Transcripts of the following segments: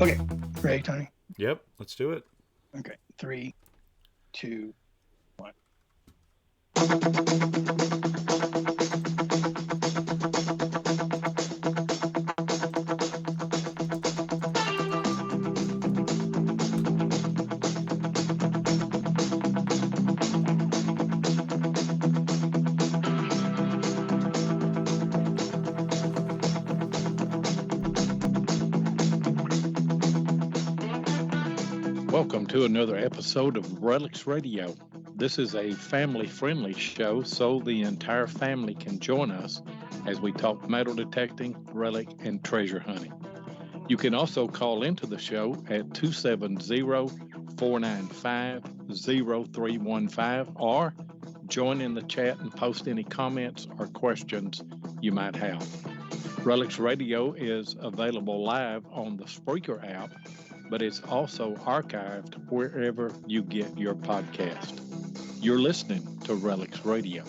Okay, ready, Tony? Yep, let's do it. Okay, 3, 2, 1. Welcome to another episode of Relics Radio. This is a family-friendly show, so the entire family can join us as we talk metal detecting, relic, and treasure hunting. You can also call into the show at 270-495-0315 or join in the chat and post any comments or questions you might have. Relics Radio is available live on the Spreaker app, but it's also archived wherever you get your podcast. You're listening to Relics Radio.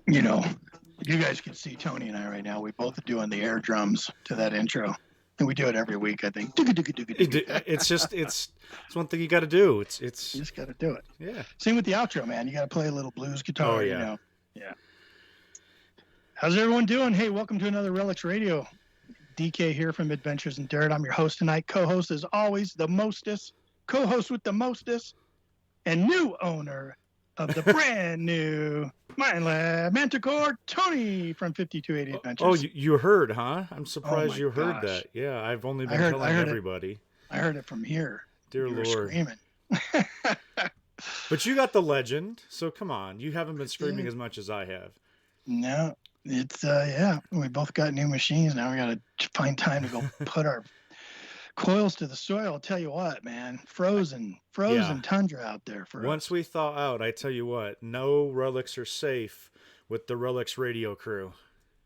You know, you guys can see Tony and I right now. We both are doing the air drums to that intro, and we do it every week. I think. It's one thing you got to do. It's You just got to do it. yeah. Same with the outro, man. You got to play a little blues guitar. Oh, yeah. You know. Yeah. How's everyone doing? Hey, welcome to another Relics Radio. DK here from Adventures in Dirt. I'm your host tonight. Co-host as always, the mostest. Co-host with the mostest, and new owner of the brand new Mind Lab Manticore, Tony from 5280 Adventures. Oh, you heard, huh? I'm surprised my you heard gosh. that. Yeah, I've only been I telling heard everybody. I heard it from here. Dear You were Lord. screaming. But you got the legend, so come on. You haven't been screaming as much as I have. No, it's yeah. We both got new machines now. We got to find time to go put our coils to the soil. I'll tell you what, man, frozen Yeah. tundra out there for Once us. we thaw out, I tell you what, no relics are safe with the Relics Radio crew.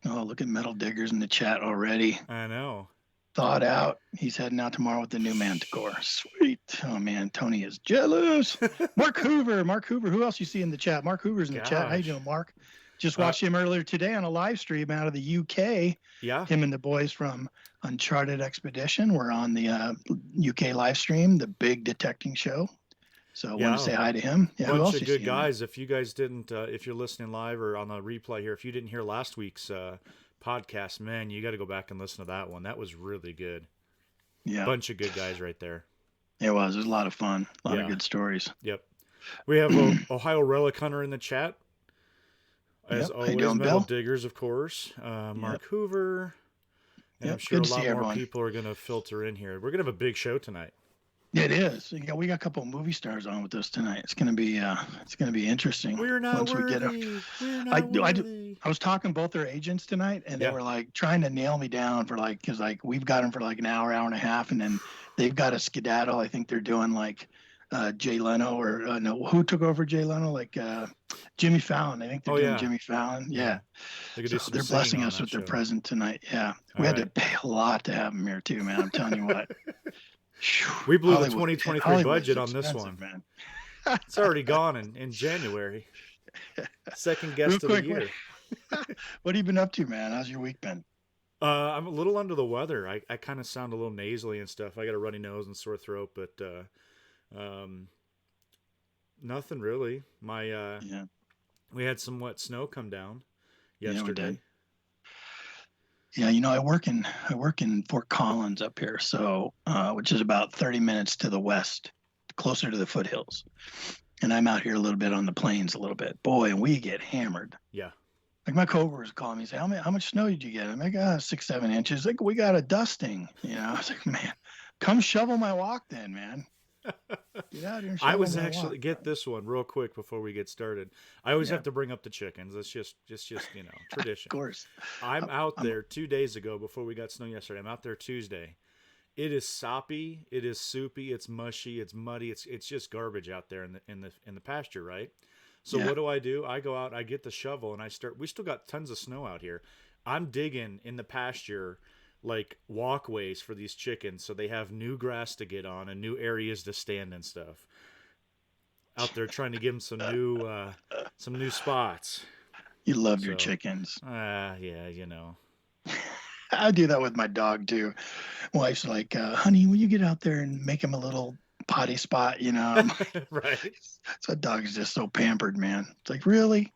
Oh, look at Metal Diggers in the chat already. I know. Thawed out. He's heading out tomorrow with the new Manticore. Sweet. Oh man, Tony is jealous. Mark Hoover. Who else you see in the chat? Mark Hoover's in the chat. How you doing, Mark? Just watched him earlier today on a live stream out of the UK. Yeah. Him and the boys from Uncharted Expedition were on the UK live stream, the big detecting show. So I want to say hi to him. Yeah, who else Bunch you of good seen? guys. If you guys didn't, if you're listening live or on the replay here, if you didn't hear last week's podcast, man, you got to go back and listen to that one. That was really good. Yeah, Bunch of good guys right there. it was. It was a lot of fun. A lot of Yeah. good stories. Yep. We have Ohio Relic Hunter in the chat. As Yep. How you always, doing, Metal Bill? Diggers, of course. Mark Hoover. And Yep, I'm sure a good to lot see more everyone. people are going to filter in here. We're going to have a big show tonight. It is. Yeah, we got a couple of movie stars on with us tonight. It's gonna be interesting. We're not once worthy. we get We're not I worthy. was talking to both their agents tonight, and they Yeah. were like trying to nail me down for like, because like we've got them for like an hour and a half, and then they've got a skedaddle. I think they're doing like Jay Leno or no, who took over Jay Leno? Like Jimmy Fallon. I think they're Oh, doing yeah. Jimmy Fallon. Yeah. They could So do some they're singing blessing on us that with their show. present tonight. Yeah. All We had to right. pay a lot to have them here too, man. I'm telling you what. We blew the Hollywood- 2023 Hollywood's budget on this expensive, one. man. It's already gone in January. Second guest Real of the quick, year. What have you been up to, man? How's your week been? I'm a little under the weather. I kind of sound a little nasally and stuff. I got a runny nose and sore throat, but nothing really. Yeah. We had some wet snow come down Yeah, we yesterday. did. Yeah, you know, I work in Fort Collins up here, so which is about 30 minutes to the west, closer to the foothills. And I'm out here a little bit on the plains a little bit. Boy, and we get hammered. Yeah. Like my coworkers call me and say, how much snow did you get? I'm like, 6-7 inches. Like, we got a dusting. You know, I was like, man, come shovel my walk then, man. Get out here and show I was them what actually want. get this one real quick before we get started. I always have to bring up the chickens. It's just tradition. Of course. I'm out there 2 days ago before we got snow yesterday. I'm out there Tuesday. It is soppy. It is soupy. It's mushy. It's muddy. It's just garbage out there in the pasture, right? So what do? I go out. I get the shovel and I start. We still got tons of snow out here. I'm digging in the pasture, like walkways for these chickens, so they have new grass to get on and new areas to stand and stuff. Out there trying to give them some new spots. You love your chickens. Yeah, I do that with my dog too. My wife's like, honey, will you get out there and make him a little potty spot, Right. So dog's just so pampered, man. It's like, really?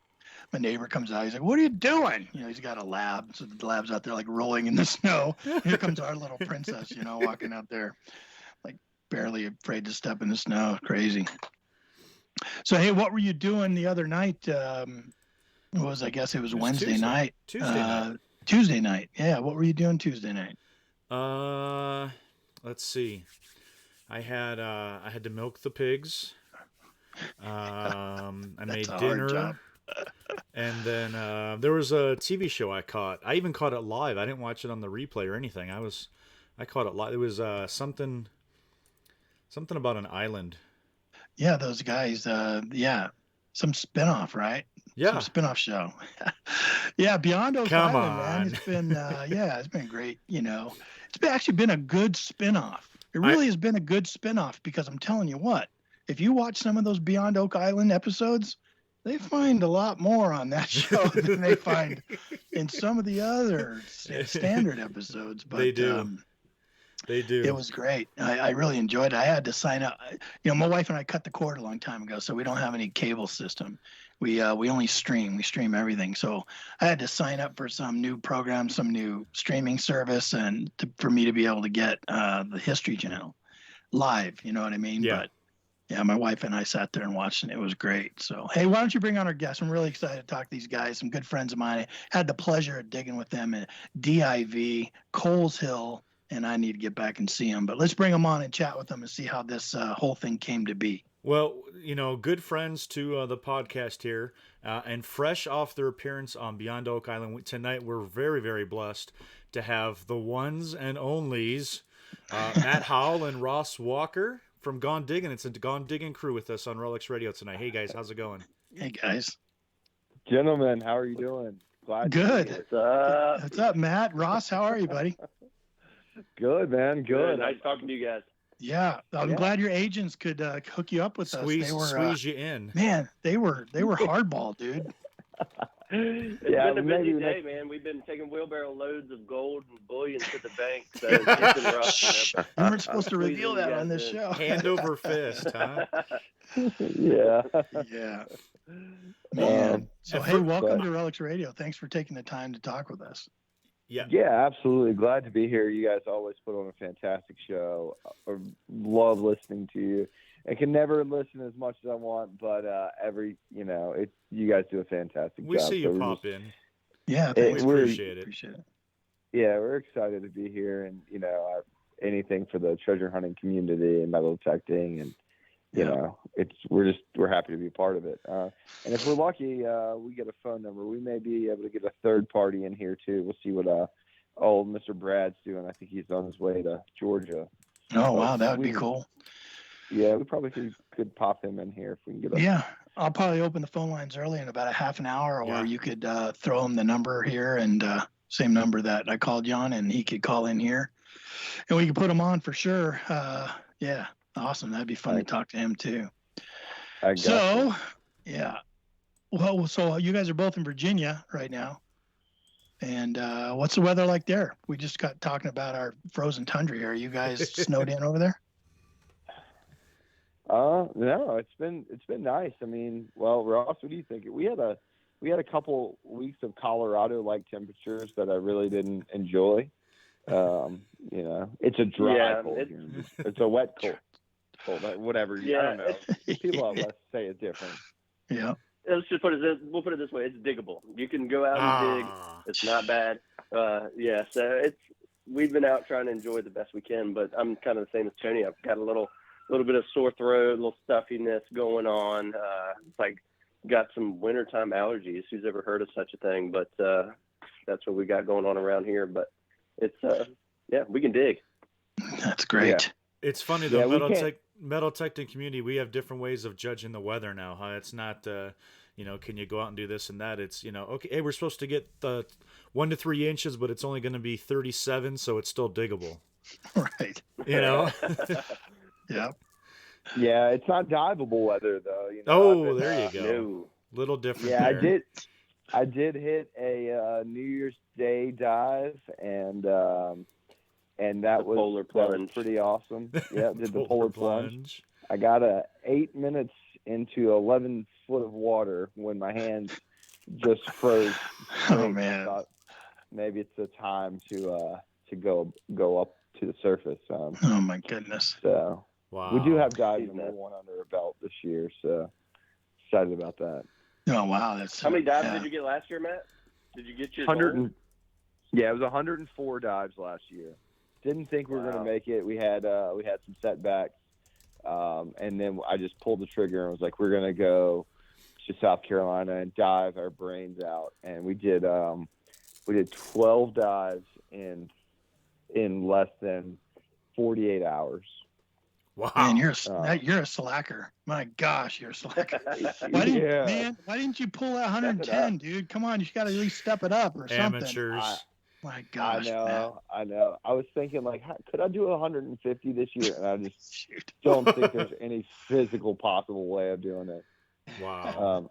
My neighbor comes out. He's like, what are you doing? He's got a lab. So the lab's out there like rolling in the snow. Here comes our little princess, walking out there like barely afraid to step in the snow. Crazy. So, hey, what were you doing the other night? I guess it was Wednesday night. Tuesday night. Tuesday night. Yeah. What were you doing Tuesday night? Let's see. I had to milk the pigs. I made dinner. And then there was a TV show I caught. I even caught it live. I didn't watch it on the replay or anything. I caught it live. It was something about an island. Yeah, those guys. Some spinoff, right? Yeah, some spinoff show. Yeah, Beyond Oak Come Island, on. man. It's been it's been great. Actually been a good spinoff. It really has been a good spinoff because I'm telling you what, if you watch some of those Beyond Oak Island episodes, they find a lot more on that show than they find in some of the other standard episodes. But they do. They do. It was great. I really enjoyed it. I had to sign up. My wife and I cut the cord a long time ago, so we don't have any cable system. We only stream. We stream everything. So I had to sign up for some new program, some new streaming service, and for me to be able to get the History Channel live. You know what I mean? Yeah. But yeah, my wife and I sat there and watched, and it was great. So, hey, why don't you bring on our guests? I'm really excited to talk to these guys, some good friends of mine. I had the pleasure of digging with them at DIV, Coles Hill, and I need to get back and see them. But let's bring them on and chat with them and see how this whole thing came to be. Well, good friends to the podcast here, and fresh off their appearance on Beyond Oak Island tonight, we're very, very blessed to have the ones and onlys, Matt Howell and Ross Walker from Gone Diggin. It's a Gone Diggin crew with us on Relics Radio tonight. Hey guys, how's it going? Hey guys. Gentlemen, how are you doing? Glad Good. To What's up? What's up, Matt? Ross, how are you, buddy? Good, man. Good. Nice talking to you guys. Yeah, I'm glad your agents could hook you up with Squeeze us. They were, you in. Man, they were hardball, dude. It's Yeah, been a busy maybe day, man. We've been taking wheelbarrow loads of gold and bullion to the bank. So it's been rough. Shh. You weren't supposed to reveal that on this show. Hand over fist, huh? Yeah. Yeah. Man. So, and hey, for- welcome to Relics Radio. Thanks for taking the time to talk with us. Yeah. Yeah, absolutely. Glad to be here. You guys always put on a fantastic show. I love listening to you. I can never listen as much as I want, but you guys do a fantastic We job. see you So pop in. Yeah, We thanks. appreciate it. Appreciate it. Yeah, we're excited to be here, and anything for the treasure hunting community and metal detecting, and we're happy to be a part of it. And if we're lucky, we get a phone number. We may be able to get a third party in here too. We'll see what old Mr. Brad's doing. I think he's on his way to Georgia. Oh, wow, that would be cool. Yeah, we probably could pop him in here if we can get. Yeah, I'll probably open the phone lines early in about a half an hour, or Yeah. you could throw him the number here and same number that I called you on, and he could call in here, and we could put him on for sure. Yeah, awesome. That'd be fun to talk to him too. So, yeah. Well, so you guys are both in Virginia right now, and what's the weather like there? We just got talking about our frozen tundra here. Are you guys snowed in over there? No, it's been nice. I mean, well, Ross, what do you think? We had a couple weeks of Colorado-like temperatures that I really didn't enjoy. It's a dry cold here. It's a wet cold, whatever. I don't know. People out west say it's different. Yeah. Let's just put it this way. It's diggable. You can go out and dig. It's not bad. So we've been out trying to enjoy the best we can, but I'm kind of the same as Tony. I've got a little little bit of sore throat, a little stuffiness going on. It's like got some wintertime allergies. Who's ever heard of such a thing? But that's what we got going on around here. But it's we can dig. That's great. Yeah. It's funny though, Yeah, metal detecting community, we have different ways of judging the weather now, huh? It's not can you go out and do this and that? It's, okay, hey, we're supposed to get 1 to 3 inches, but it's only going to be 37, so it's still diggable. Right. Yeah. Yeah, it's not diveable weather though. There you go. No. Little different. Yeah, there. I did hit a New Year's Day dive, and that was pretty awesome. Yeah, did the polar plunge. I got 8 minutes into 11 foot of water when my hands just froze. Oh man! I thought maybe it's the time to go up to the surface. Oh my goodness! So wow. We do have diving number one under our belt this year, so excited about that. Oh wow! That's how many dives did you get last year, Matt? Did you get your 100? Yeah, it was 104 dives last year. Didn't think we were going to make it. We had some setbacks, and then I just pulled the trigger and was like, we're going to go to South Carolina and dive our brains out. And we did 12 dives in less than 48 hours. Wow. Man, you're a slacker. My gosh, you're a slacker. Why didn't you pull that 110, dude? Come on, you got to at least step it up or Amateurs. something. My gosh, I know. I was thinking, like, could I do 150 this year? And I just don't think there's any physical possible way of doing it. Wow.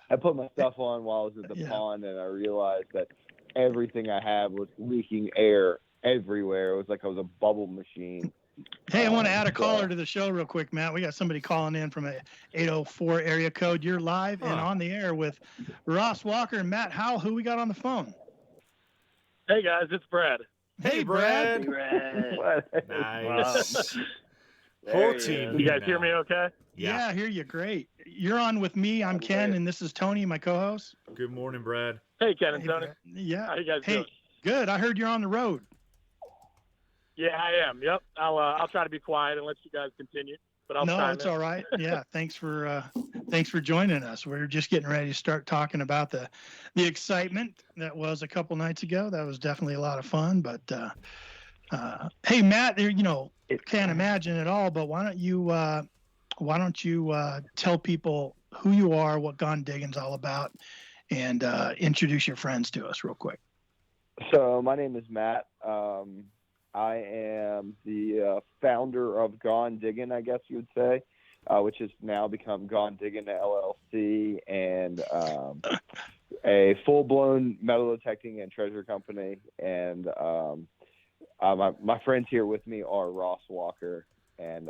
I put my stuff on while I was at the pond, and I realized that everything I had was leaking air everywhere. It was like I was a bubble machine. Hey, I want to add a caller to the show real quick, Matt. We got somebody calling in from a 804 area code. You're live and on the air with Ross Walker and Matt Howell. Who we got on the phone? Hey guys, it's Brad. Hey, Brad. Nice. Whole team. You guys hear me okay? Yeah, I hear you great. You're on with me. I'm Ken, and this is Tony, my co-host. Good morning, Brad. Hey, Ken and Tony. Brad. Yeah. How you guys doing? Good. I heard you're on the road. Yeah, I am. Yep. I'll try to be quiet and let you guys continue. But I'll No, it's all right. Yeah, thanks for joining us. We're just getting ready to start talking about the excitement that was a couple nights ago. That was definitely a lot of fun. But hey, Matt, can't imagine it all. But why don't you tell people who you are, what Gone Diggin's all about, and introduce your friends to us real quick. So my name is Matt. I am the founder of Gone Diggin, I guess you would say, which has now become Gone Diggin LLC, and a full-blown metal detecting and treasure company. And my friends here with me are Ross Walker and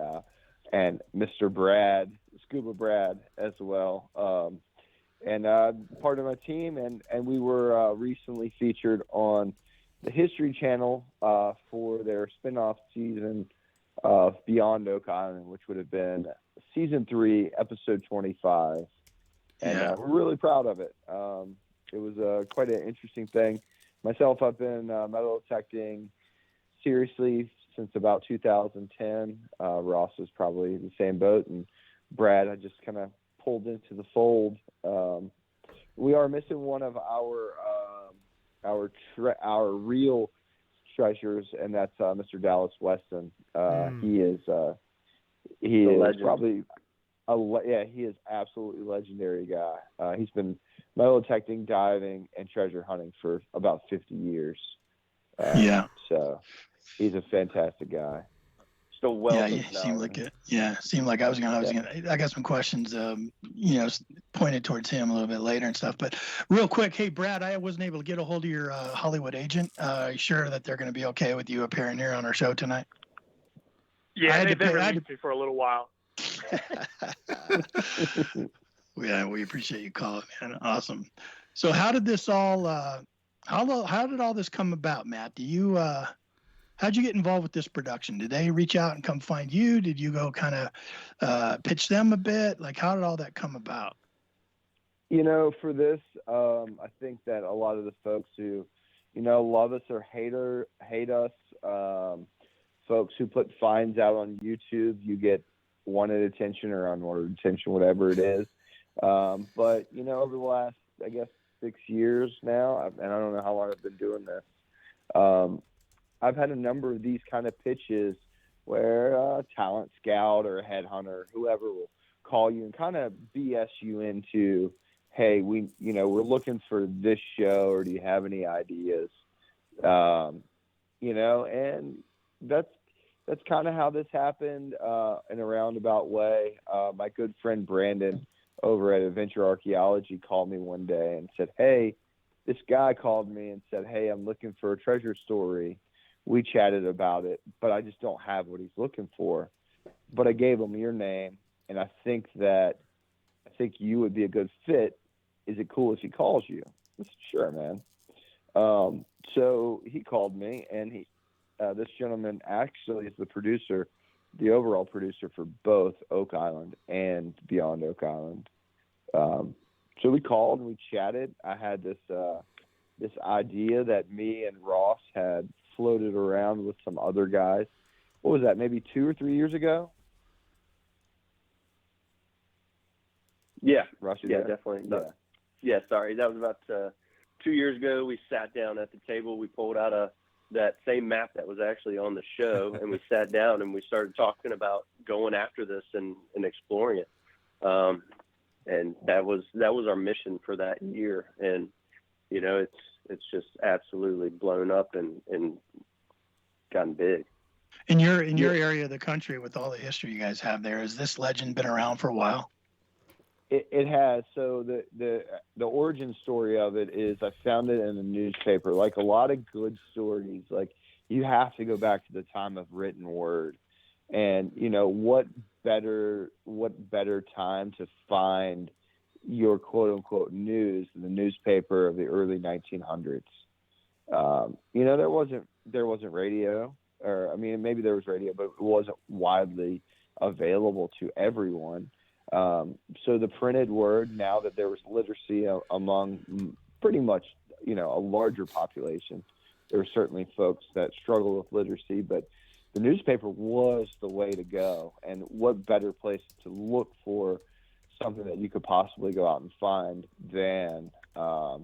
Mr. Brad, Scuba Brad as well, and part of my team. And we were recently featured on the History Channel for their spin-off season of Beyond Oak Island, which would have been season 3, episode 25. And we're really proud of it. It was quite an interesting thing. Myself, I've been metal detecting seriously since about 2010. Ross is probably the same boat. And Brad, I just kind of pulled into the fold. We are missing one of our real treasures, and that's Mr. Dallas Weston. He is probably he is absolutely legendary guy. He's been metal detecting, diving, and treasure hunting for about 50 years. So he's a fantastic guy. So well. Yeah, you seem like it. Yeah, seemed like I got some questions, pointed towards him a little bit later and stuff. But real quick, hey, Brad, I wasn't able to get a hold of your Hollywood agent. Are you sure that they're going to be okay with you appearing here on our show tonight? Yeah, they've released me for a little while. Yeah, we appreciate you calling, man. Awesome. So how did this all how did all this come about, Matt? How'd you get involved with this production? Did they reach out and come find you? Did you go kind of pitch them a bit? Like, how did all that come about? For this, I think that a lot of the folks who, love us or hate us, folks who put finds out on YouTube, you get wanted attention or unwanted attention, whatever it is. But, over the last, I guess, 6 years now, and I don't know how long I've been doing this, I've had a number of these kind of pitches where a talent scout or a headhunter, whoever, will call you and kind of BS you into, hey, we're looking for this show, or do you have any ideas? And that's kind of how this happened in a roundabout way. My good friend Brandon over at Adventure Archaeology called me one day and said, hey, this guy called me and said, hey, I'm looking for a treasure story. We chatted about it, but I just don't have what he's looking for. But I gave him your name, and I think you would be a good fit. Is it cool if he calls you? I said, sure, man. So he called me, and this gentleman actually is the overall producer for both Oak Island and Beyond Oak Island. So we called and we chatted. I had this idea that me and Ross had floated around with some other guys. What was that? Maybe 2 or 3 years ago? Yeah. Ross, yeah, definitely. Yeah, sorry. That was about 2 years ago. We sat down at the table. We pulled out that same map that was actually on the show, and we sat down and we started talking about going after this and exploring it. And that was our mission for that year. And, it's just absolutely blown up and gotten big. In your area of the country, with all the history you guys have there, has this legend been around for a while? It has. So the origin story of it is I found it in a newspaper. Like a lot of good stories, like you have to go back to the time of written word. And, what better time to find your quote unquote news than the newspaper of the early 1900s. There wasn't radio, or maybe there was radio, but it wasn't widely available to everyone. So the printed word, now that there was literacy among pretty much, a larger population, there were certainly folks that struggled with literacy, but the newspaper was the way to go. And what better place to look for something that you could possibly go out and find than the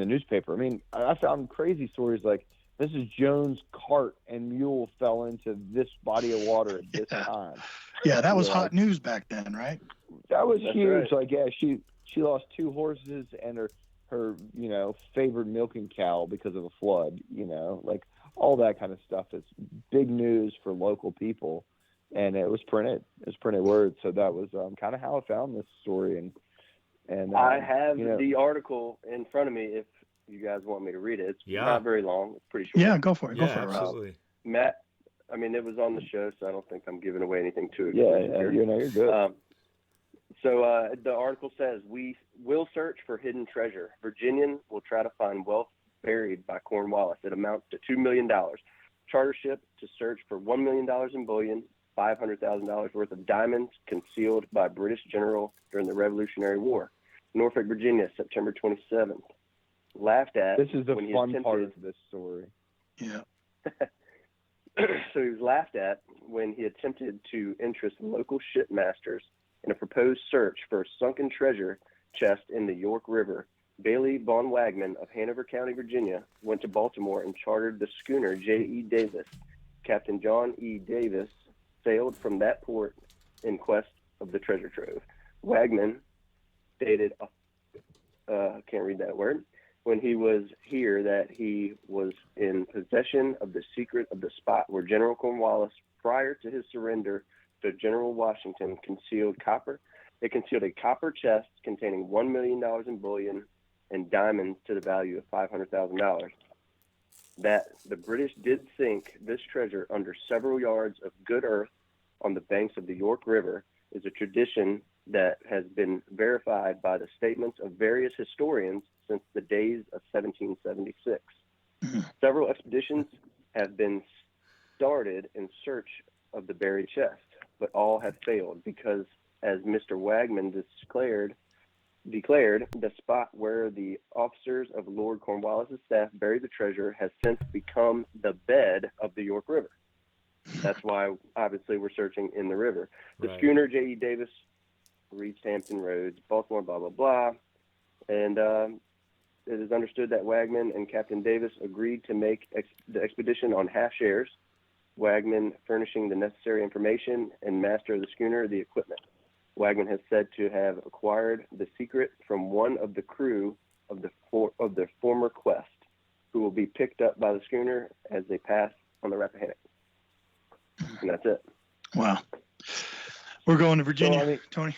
newspaper. I found crazy stories like Mrs. Jones' cart and mule fell into this body of water at this time. Yeah, that was hot news back then, right? That was That's huge. right. Like, yeah, she lost 2 horses and her favored milking cow because of a flood. Like all that kind of stuff is big news for local people, and it was printed. It was printed word. So that was kind of how I found this story. And I have the article in front of me if you guys want me to read it. It's not very long. It's pretty short. Yeah, go for it. Yeah, Go for it, Rob. absolutely. Matt, it was on the show, so I don't think I'm giving away anything too Yeah, exclusive here. you're good. So the article says, we will search for hidden treasure. Virginian will try to find wealth buried by Cornwallis. It amounts to $2 million. Charter ship to search for $1 million in bullion, $500,000 worth of diamonds concealed by British general during the Revolutionary War. Norfolk, Virginia, September 27th. Laughed at. This is the when he fun part attempted- of this story. Yeah. So he was laughed at when he attempted to interest local shipmasters in a proposed search for a sunken treasure chest in the York River. Bailey Von Wagman of Hanover County, Virginia, went to Baltimore and chartered the schooner J.E. Davis. Captain John E. Davis sailed from that port in quest of the treasure trove. Wagman stated, can't read that word, when he was here that he was in possession of the secret of the spot where General Cornwallis, prior to his surrender to General Washington, concealed copper. It concealed a copper chest containing $1 million in bullion and diamonds to the value of $500,000. That the British did sink this treasure under several yards of good earth on the banks of the York River is a tradition that has been verified by the statements of various historians since the days of 1776. Several expeditions have been started in search of the buried chest, but all have failed because, as Mr. Wagman declared, declared the spot where the officers of Lord Cornwallis' staff buried the treasure has since become the bed of the York River. That's why, obviously, we're searching in the river. The schooner J.E. Davis reached Hampton Roads, Baltimore, blah, blah, blah. And it is understood that Wagman and Captain Davis agreed to make the expedition on half shares, Wagman furnishing the necessary information and master of the schooner the equipment. Wagman has said to have acquired the secret from one of the crew of the former quest, who will be picked up by the schooner as they pass on the Rappahannock. And that's it. Wow. We're going to Virginia, So, Tony.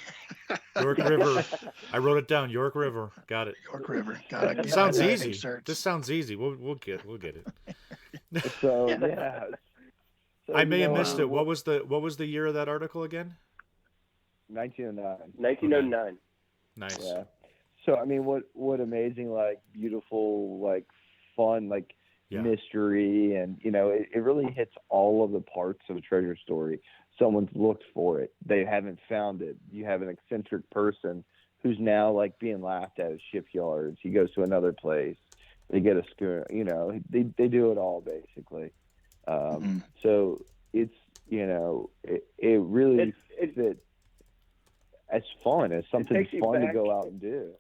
York River. I wrote it down. York River. Got it. York River. Got it. It sounds easy. This sounds easy. We'll get it. So yeah. So, I may have missed it. What was the year of that article again? 1909. 1909. Nice. Yeah. So I mean, what amazing, like, beautiful, like, fun, like, mystery, and it really hits all of the parts of a treasure story. Someone's looked for it, they haven't found it. You have an eccentric person who's now, like, being laughed at shipyards. He goes to another place. They get a schooner. They do it all basically. So it's it really fit as fun as something fun to go out and do.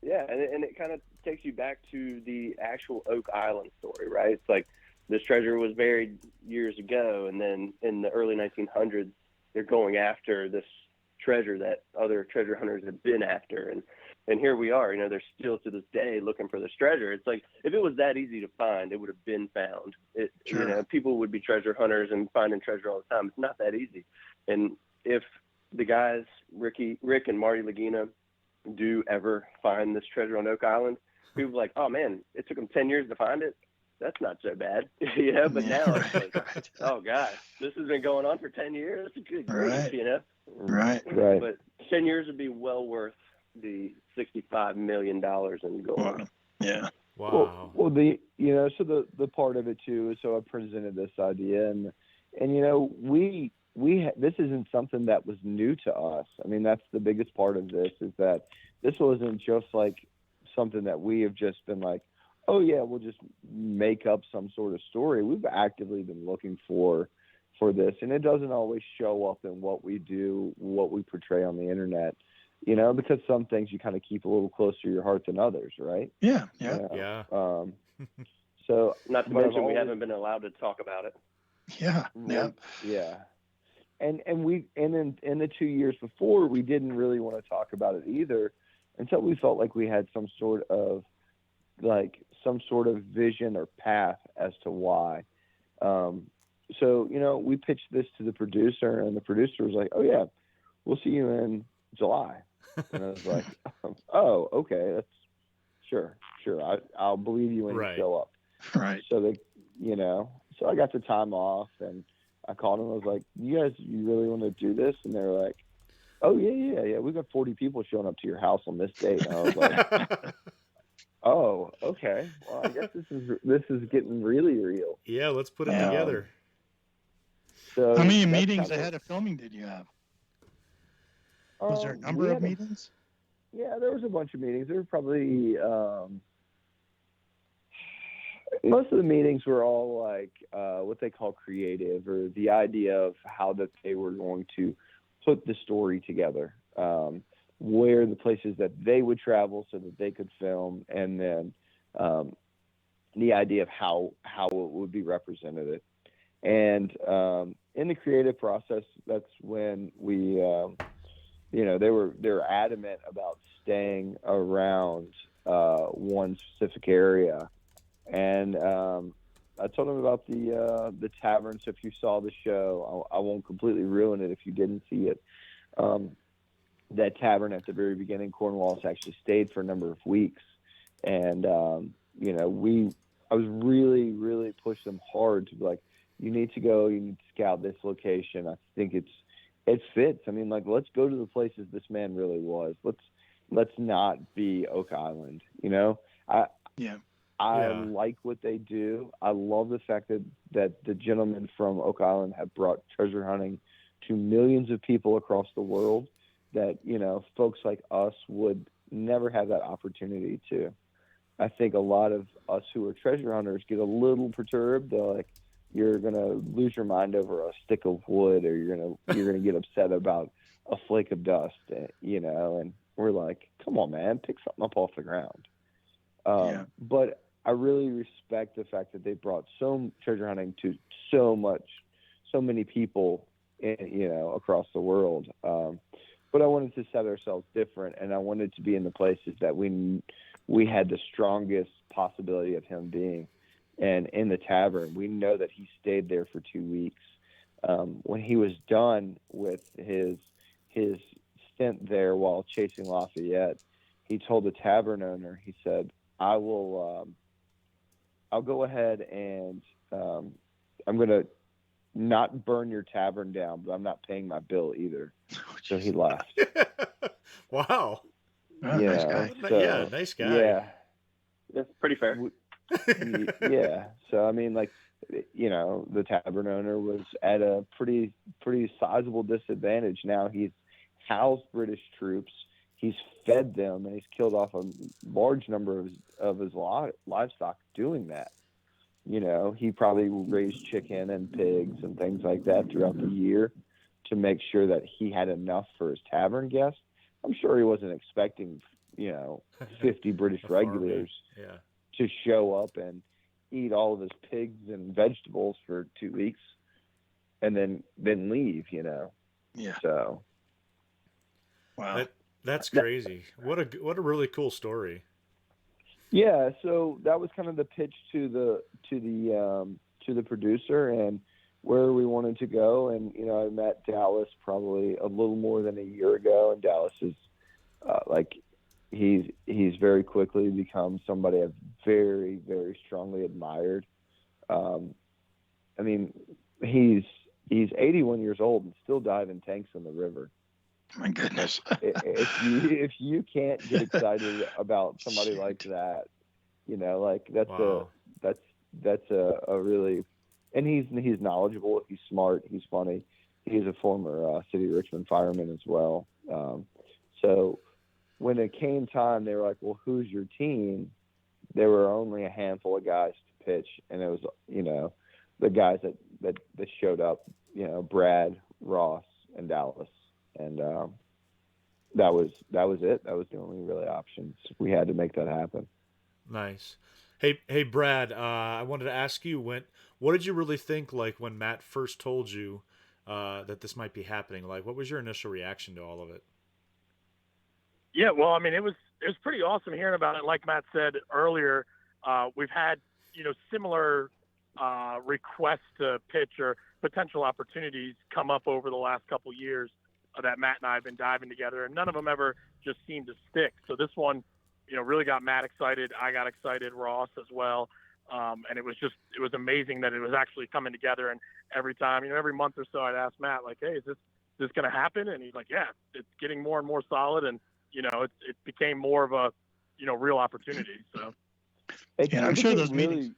Yeah, and it kind of takes you back to the actual Oak Island story, right? It's like this treasure was buried years ago, and then in the early 1900s, they're going after this treasure that other treasure hunters have been after, and here we are. They're still to this day looking for this treasure. It's like, if it was that easy to find, it would have been found. People would be treasure hunters and finding treasure all the time. It's not that easy. And if the guys, Rick and Marty Lagina, do ever find this treasure on Oak Island, people are like, oh man, it took them 10 years to find it. That's not so bad. But now it's like, oh gosh, this has been going on for 10 years. Good grief, Right. But 10 years would be well worth the $65 million in gold. Wow. Yeah. Wow. Well, so the part of it too is, so I presented this idea, and we this isn't something that was new to us. I mean, that's the biggest part of this, is that this wasn't just like something that we have just been like, oh yeah, we'll just make up some sort of story. We've actively been looking for this, and it doesn't always show up in what we do, what we portray on the internet, because some things you kind of keep a little closer to your heart than others, right? Yeah. So not to mention we haven't been allowed to talk about it. Yeah. And in the 2 years before, we didn't really want to talk about it either, until we felt like we had some sort of vision or path as to why. So we pitched this to the producer, and the producer was like, oh yeah, we'll see you in July. And I was like, oh, okay, that's sure. I'll believe you when you show up. Right. So so I got the time off, and I called them. I was like, you really want to do this? And they were like, oh yeah. We've got 40 people showing up to your house on this date. And I was like, oh, okay. Well, I guess this is getting really real. Yeah, let's put it together. So how many meetings ahead of filming did you have? Was there a number of meetings? Yeah, there was a bunch of meetings. There were probably most of the meetings were all like what they call creative, or the idea of how that they were going to put the story together, where the places that they would travel so that they could film, and then the idea of how it would be represented. And in the creative process, that's when we, they were adamant about staying around one specific area. And I told them about the tavern. So if you saw the show, I won't completely ruin it if you didn't see it. That tavern at the very beginning, Cornwallis actually stayed for a number of weeks. And, I was really, really pushing them hard to be like, you need to go, you need to scout this location. I think it fits. I mean, like, let's go to the places this man really was. Let's not be Oak Island, I like what they do. I love the fact that the gentlemen from Oak Island have brought treasure hunting to millions of people across the world. that, folks like us would never have that opportunity to. I think a lot of us who are treasure hunters get a little perturbed. They're like, you're going to lose your mind over a stick of wood, or you're going to get upset about a flake of dust, and we're like, come on, man, pick something up off the ground. But I really respect the fact that they brought treasure hunting to so many people, across the world. But I wanted to set ourselves different, and I wanted to be in the places that we had the strongest possibility of him being. And in the tavern, we know that he stayed there for 2 weeks. When he was done with his stint there while chasing Lafayette, he told the tavern owner, he said, I'll go ahead and I'm going to not burn your tavern down, but I'm not paying my bill either. So he left. Wow. Oh, nice guy. Yeah, nice guy. Yeah. That's pretty fair. Yeah. So, I mean, the tavern owner was at a pretty sizable disadvantage. Now he's housed British troops. He's fed them, and he's killed off a large number of his livestock doing that. He probably raised chicken and pigs and things like that throughout the year to make sure that he had enough for his tavern guests. I'm sure he wasn't expecting, 50 British regulars to show up and eat all of his pigs and vegetables for 2 weeks and then leave, Yeah. So. Wow. That's crazy. What a really cool story. Yeah, so that was kind of the pitch to the producer and where we wanted to go. And I met Dallas probably a little more than a year ago, and Dallas is he's very quickly become somebody I've very, very strongly admired. I mean, he's 81 years old and still diving tanks in the river. My goodness. if you can't get excited about somebody like that, that's a really, and he's knowledgeable, he's smart, he's funny. He's a former City of Richmond fireman as well. So when it came time, they were like, well, who's your team? There were only a handful of guys to pitch, and it was, the guys that showed up, Brad, Ross, and Dallas. And that was it. That was the only really options. We had to make that happen. Nice. Hey, Brad. I wanted to ask you what did you really think when Matt first told you that this might be happening? What was your initial reaction to all of it? Yeah, well, I mean, it was pretty awesome hearing about it. Like Matt said earlier, we've had similar requests to pitch or potential opportunities come up over the last couple years that Matt and I have been diving together, and none of them ever just seemed to stick. So this one, really got Matt excited. I got excited, Ross as well. And it was amazing that it was actually coming together. And every time, every month or so I'd ask Matt, hey, is this going to happen? And he's like, yeah, it's getting more and more solid. And, it became more of a, real opportunity. So I'm sure those meetings.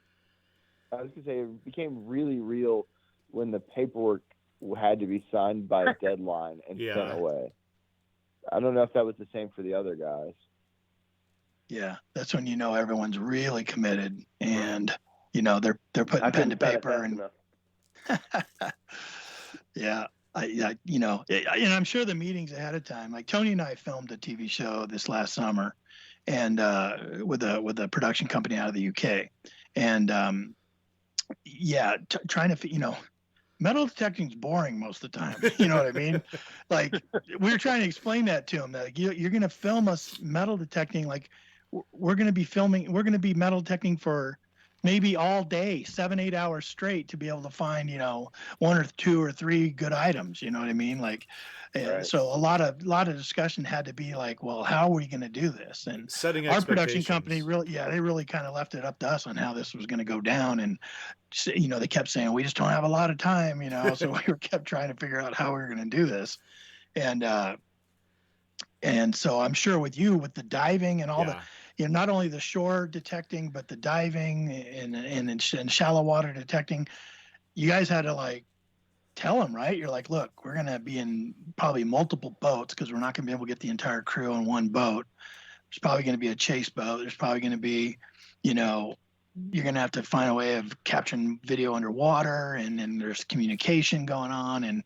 I was going to say it became really real when the paperwork had to be signed by a deadline and sent away. I don't know if that was the same for the other guys. Yeah, that's when everyone's really committed, and they're putting pen to paper and. Yeah, and I'm sure the meetings ahead of time. Tony and I filmed a TV show this last summer, and with a production company out of the UK, and trying to metal detecting is boring most of the time. You know what I mean? We were trying to explain that to him. That you're going to film us metal detecting. We're going to be metal detecting for maybe all day, 7-8 hours straight to be able to find, one or two or three good items. You know what I mean? Right. So a lot of discussion had to be well, how are we going to do this? And setting our production company they really kind of left it up to us on how this was going to go down. And, they kept saying, we just don't have a lot of time, so we kept trying to figure out how we were going to do this. And so I'm sure with the diving and all not only the shore detecting, but the diving and shallow water detecting, you guys had to tell them, right? You're like, look, we're going to be in probably multiple boats because we're not going to be able to get the entire crew on one boat. There's probably going to be a chase boat. There's probably going to be, you know, you're going to have to find a way of capturing video underwater, and then there's communication going on. And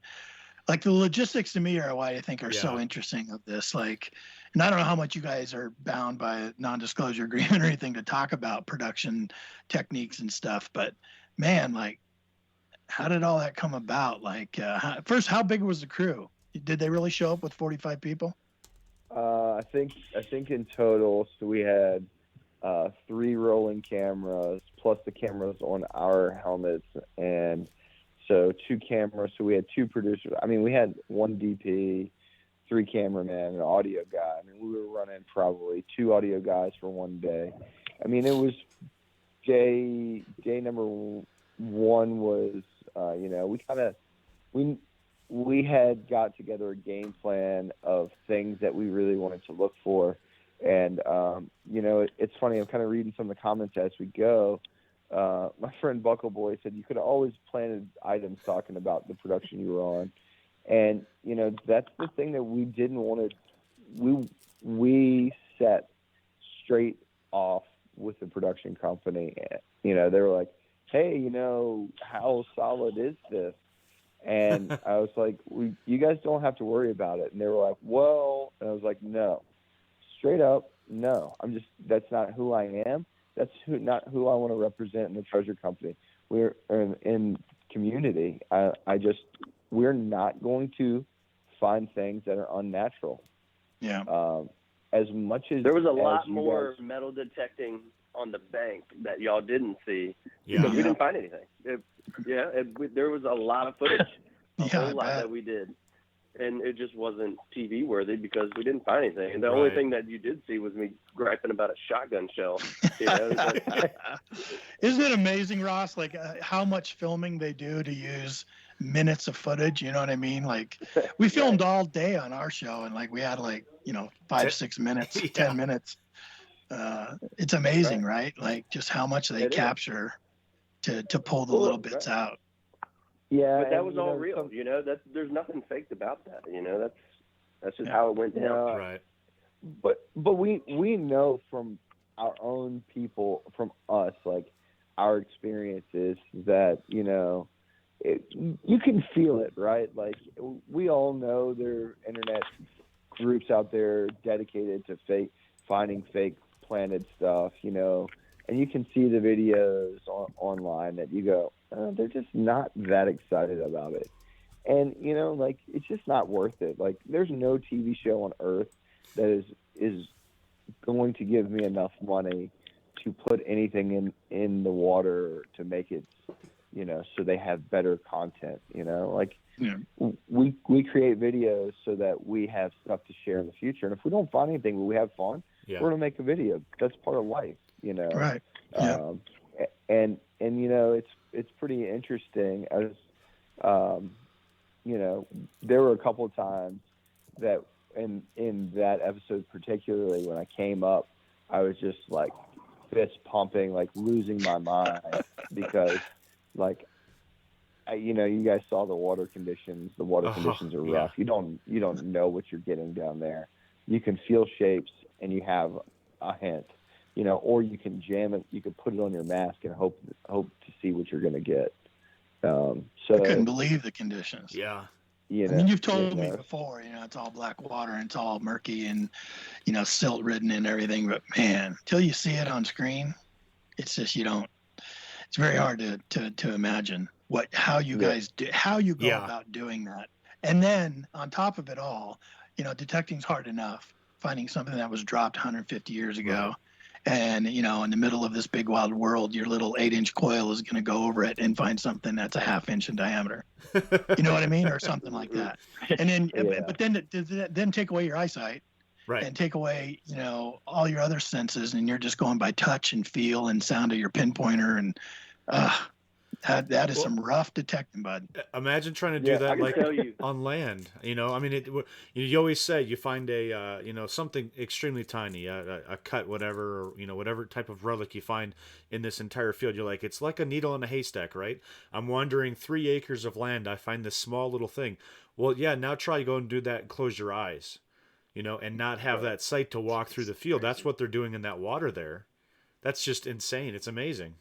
like the logistics to me are why I think are so interesting of this. Like, and I don't know how much you guys are bound by a non-disclosure agreement or anything to talk about production techniques and stuff, but man, like, how did all that come about? Like, first, how big was the crew? Did they really show up with 45 people? I think in total, so we had 3 rolling cameras plus the cameras on our helmets, and so 2 cameras. So we had 2 producers. I mean, we had 1 DP, 3 cameramen, an audio guy. I mean, we were running probably 2 audio guys for one day. I mean, it was day number 1 was, you know, we had got together a game plan of things that we really wanted to look for. And, you know, it's funny, I'm kind of reading some of the comments as we go. My friend Buckle Boy said you could have always planted items talking about the production you were on. And, you know, that's the thing that we didn't want to, we set straight off with the production company. You know, they were like, hey, you know, how solid is this? And I was like, you guys don't have to worry about it. And they were like, well, and I was like, no, straight up, no. That's not who I am. That's not who I want to represent in the treasure company. We're in community. We're not going to find things that are unnatural. Yeah. As much as there was a lot more metal detecting on the bank that y'all didn't see because we didn't find anything. There was a lot of footage, a whole lot that we did, and it just wasn't TV worthy because we didn't find anything. And the only thing that you did see was me griping about a shotgun shell. You know? Isn't it amazing, Ross? Like how much filming they do to use minutes of footage. You know what I mean? Like we filmed all day on our show, and like we had like 5-6 minutes, 10 minutes. It's amazing, right? Like just how much they capture to pull the little bits out. Yeah, but that was all real. There's nothing faked about that. That's just how it went down. Right. But we know from our own people, from us, like our experiences, that you can feel it, right? Like we all know there are internet groups out there dedicated to finding fake planted stuff, and you can see the videos online that you go, they're just not that excited about it. And, like, it's just not worth it. Like, there's no TV show on earth that is going to give me enough money to put anything in the water to make it, so they have better content, like we create videos so that we have stuff to share in the future. And if we don't find anything, but we have fun, we're going to make a video. That's part of life, Right. Yeah. And it's pretty interesting as, there were a couple of times that in that episode, particularly when I came up, I was just like fist pumping, like losing my mind because like, you guys saw the water conditions. The water conditions are rough. You don't know what you're getting down there. You can feel shapes and you have a hint, or you can jam it. You can put it on your mask and hope to see what you're going to get. So I couldn't believe the conditions. Yeah. I mean, you've told me before, it's all black water and it's all murky and, silt ridden and everything. But man, until you see it on screen, it's just, it's very hard to imagine how you guys do, how you go about doing that. And then on top of it all, detecting's hard enough. Finding something that was dropped 150 years ago, and in the middle of this big wild world, your little 8-inch coil is going to go over it and find something that's a 1/2 inch in diameter. You know what I mean, or something like that. And then, but then take away your eyesight, right, and take away all your other senses, and you're just going by touch and feel and sound of your pinpointer, and That is some rough detecting, bud. Imagine trying to do that like tell you. on land. I mean, you always say you find a something extremely tiny, a cut, whatever, or, whatever type of relic you find in this entire field. You're like, it's like a needle in a haystack, right? I'm wandering 3 acres of land. I find this small little thing. Well, yeah. Now try go and do that and close your eyes, and not have that sight to walk through the field. That's what they're doing in that water there. That's just insane. It's amazing.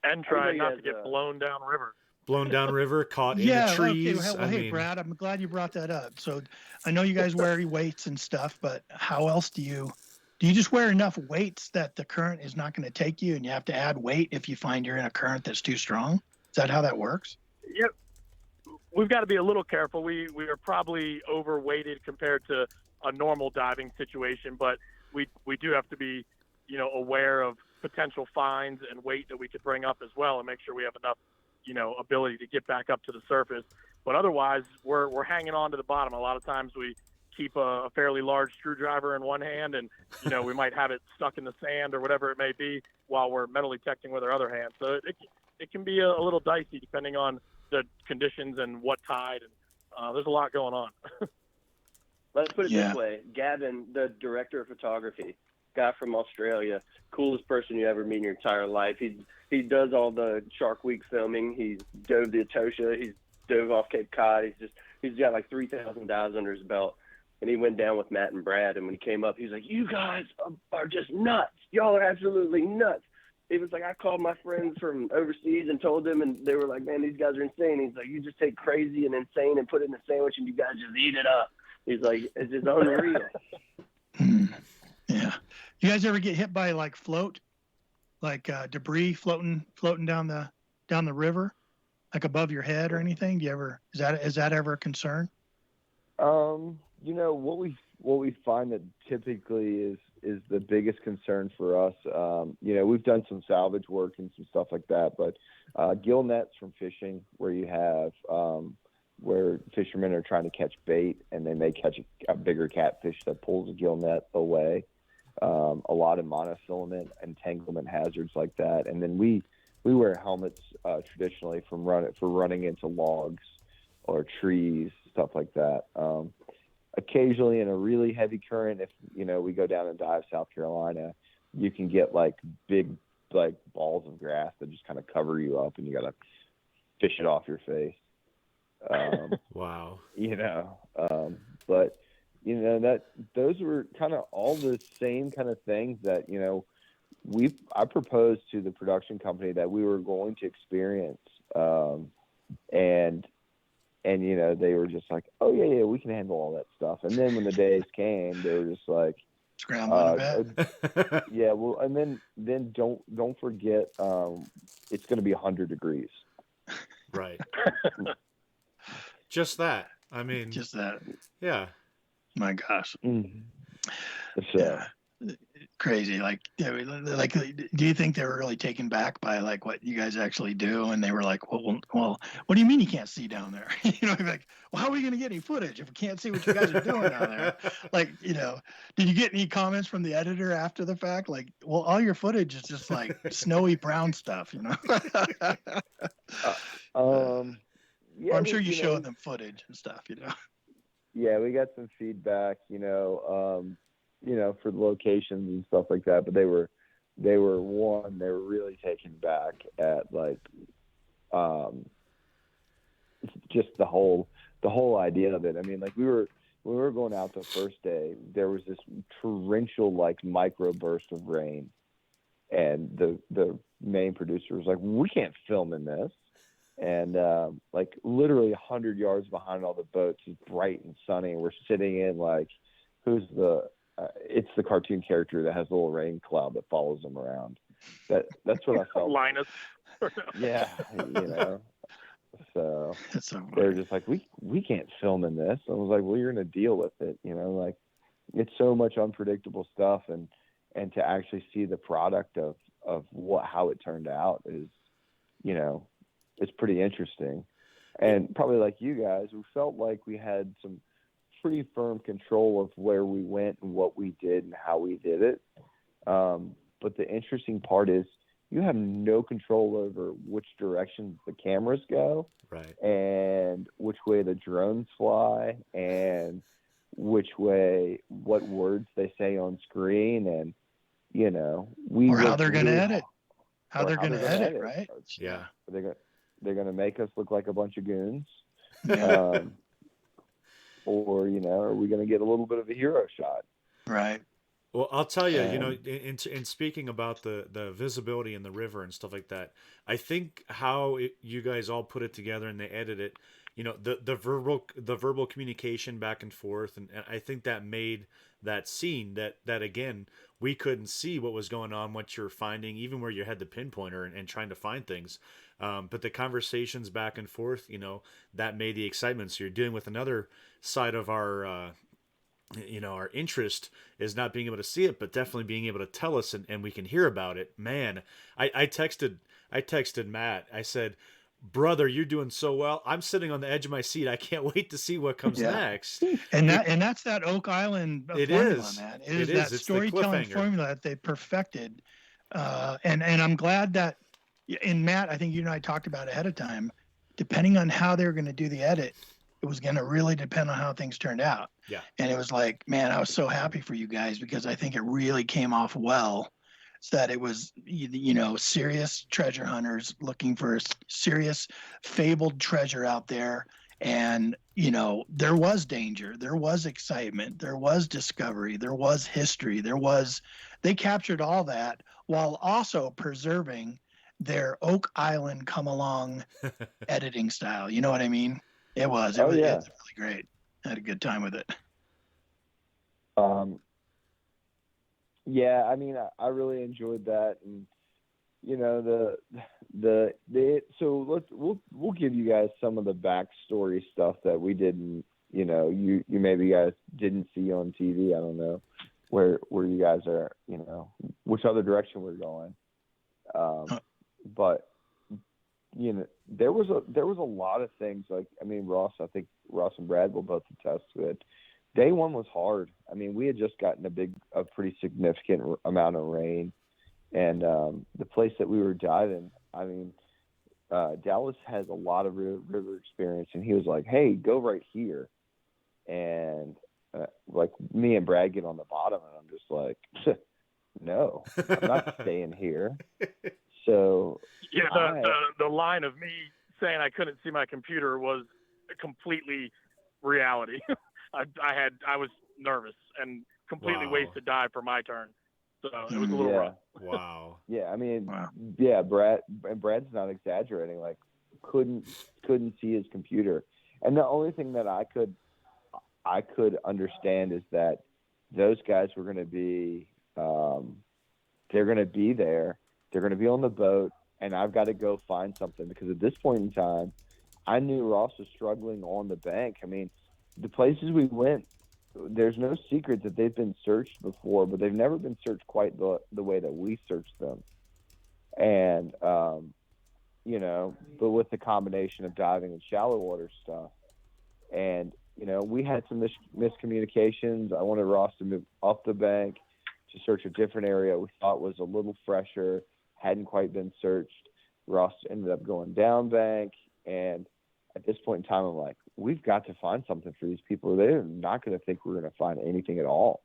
And try not to get blown downriver. Blown downriver, caught in the trees. Okay. Well, hey, Brad, I'm glad you brought that up. So I know you guys wear weights and stuff, but how else do you just wear enough weights that the current is not going to take you and you have to add weight if you find you're in a current that's too strong? Is that how that works? Yep. We've got to be a little careful. We are probably overweighted compared to a normal diving situation, but we do have to be, aware of potential fines and weight that we could bring up as well and make sure we have enough, ability to get back up to the surface. But otherwise, we're hanging on to the bottom. A lot of times we keep a fairly large screwdriver in one hand and, we might have it stuck in the sand or whatever it may be while we're metal detecting with our other hand. So it can be a little dicey depending on the conditions and what tide. And there's a lot going on. Let's put it this way. Gavin, the director of photography, guy from Australia, coolest person you ever meet in your entire life. He does all the Shark Week filming. He's dove the Etosha. He's dove off Cape Cod. He's got like 3,000 dives under his belt. And he went down with Matt and Brad. And when he came up, he was like, "You guys are just nuts. Y'all are absolutely nuts." He was like, "I called my friends from overseas and told them, and they were like, 'Man, these guys are insane.' He's like, 'You just take crazy and insane and put it in a sandwich, and you guys just eat it up.' He's like, 'It's just unreal.'" Yeah. You guys ever get hit by like debris floating down the river, like above your head or anything? Is that ever a concern? What we find that typically is the biggest concern for us. We've done some salvage work and some stuff like that, but gill nets from fishing where you have where fishermen are trying to catch bait and then they catch a bigger catfish that pulls a gill net away. A lot of monofilament entanglement hazards like that, and then we wear helmets traditionally for running into logs or trees, stuff like that. Occasionally, in a really heavy current, if we go down and dive South Carolina, you can get like big balls of grass that just kind of cover you up, and you got to fish it off your face. Wow. But those were kind of all the same kind of things that I proposed to the production company that we were going to experience, and they were just like, "Oh yeah, we can handle all that stuff." And then when the days came, they were just like, scrambling a bit. Yeah, well, and then don't forget, it's going to be 100 degrees. Right. Just that. I mean, just that. Yeah. My gosh. Mm-hmm. Yeah. Crazy. Like, do you think they were really taken back by like what you guys actually do? And they were like, well, what do you mean you can't see down there? Like, well, how are we going to get any footage if we can't see what you guys are doing down there? Like, did you get any comments from the editor after the fact? Like, well, all your footage is just like snowy brown stuff, Yeah, I'm sure you showed them footage and stuff, Yeah, we got some feedback, for the locations and stuff like that. But they were really taken back at just the whole idea of it. I mean, like when we were going out the first day, there was this torrential microburst of rain, and the main producer was like, "We can't film in this." And literally 100 yards behind all the boats is bright and sunny, and we're sitting in it's the cartoon character that has a little rain cloud that follows him around. That's what I felt. Linus. Yeah, so they're just like, we can't film in this. I was like, well, you're gonna deal with it, it's so much unpredictable stuff, and to actually see the product of how it turned out is, it's pretty interesting. And probably like you guys, we felt like we had some pretty firm control of where we went and what we did and how we did it. But the interesting part is, you have no control over which directions the cameras go, right, and which way the drones fly, and what words they say on screen, and or how they're going to edit. How they're going to edit, right? yeah. They're going to make us look like a bunch of goons. Yeah. Or, are we going to get a little bit of a hero shot? Right. Well, I'll tell you, in speaking about the visibility in the river and stuff like that, I think how you guys all put it together and they edit it, the verbal communication back and forth, and I think that made that scene that again we couldn't see what was going on, what you're finding, even where you had the pinpointer and trying to find things, but the conversations back and forth, that made the excitement. So you're dealing with another side of our our interest is not being able to see it, but definitely being able to tell us and we can hear about it. Man, I texted Matt. I said, brother, you're doing so well. I'm sitting on the edge of my seat. I can't wait to see what comes next. And that's that Oak Island formula, man. It is that It's storytelling formula that they perfected. And I'm glad that, and Matt, I think you and I talked about ahead of time, depending on how they were going to do the edit, it was going to really depend on how things turned out. Yeah. And it was like, man, I was so happy for you guys because I think it really came off well. So that it was, serious treasure hunters looking for serious fabled treasure out there. And, there was danger, there was excitement, there was discovery, there was history, they captured all that while also preserving their Oak Island come along editing style. You know what I mean? It was really great. I had a good time with it. Yeah, I mean, I really enjoyed that, and so we'll give you guys some of the backstory stuff that we didn't, you maybe guys didn't see on TV. I don't know where you guys are, which other direction we're going, but there was a lot of things. Like, I mean, I think Ross and Brad will both attest to it. Day one was hard. I mean, we had just gotten a pretty significant amount of rain, and the place that we were diving, I mean, Dallas has a lot of river experience, and he was like, "Hey, go right here," and like me and Brad get on the bottom, and I'm just like, "No, I'm not staying here." So yeah, the line of me saying I couldn't see my computer was completely reality. I was nervous and completely wasted dive for my turn, so it was a little rough. Wow. Yeah, I mean, yeah, Brad's not exaggerating. Like, couldn't see his computer, and the only thing that I could understand is that those guys were going to be, they're going to be there, they're going to be on the boat, and I've got to go find something, because at this point in time, I knew Ross was struggling on the bank. I mean, the places we went, there's no secret that they've been searched before, but they've never been searched quite the way that we searched them. And, but with the combination of diving and shallow water stuff, and, we had some miscommunications. I wanted Ross to move off the bank to search a different area we thought was a little fresher, hadn't quite been searched. Ross ended up going down bank, and at this point in time, I'm like, we've got to find something for these people. They're not going to think we're going to find anything at all.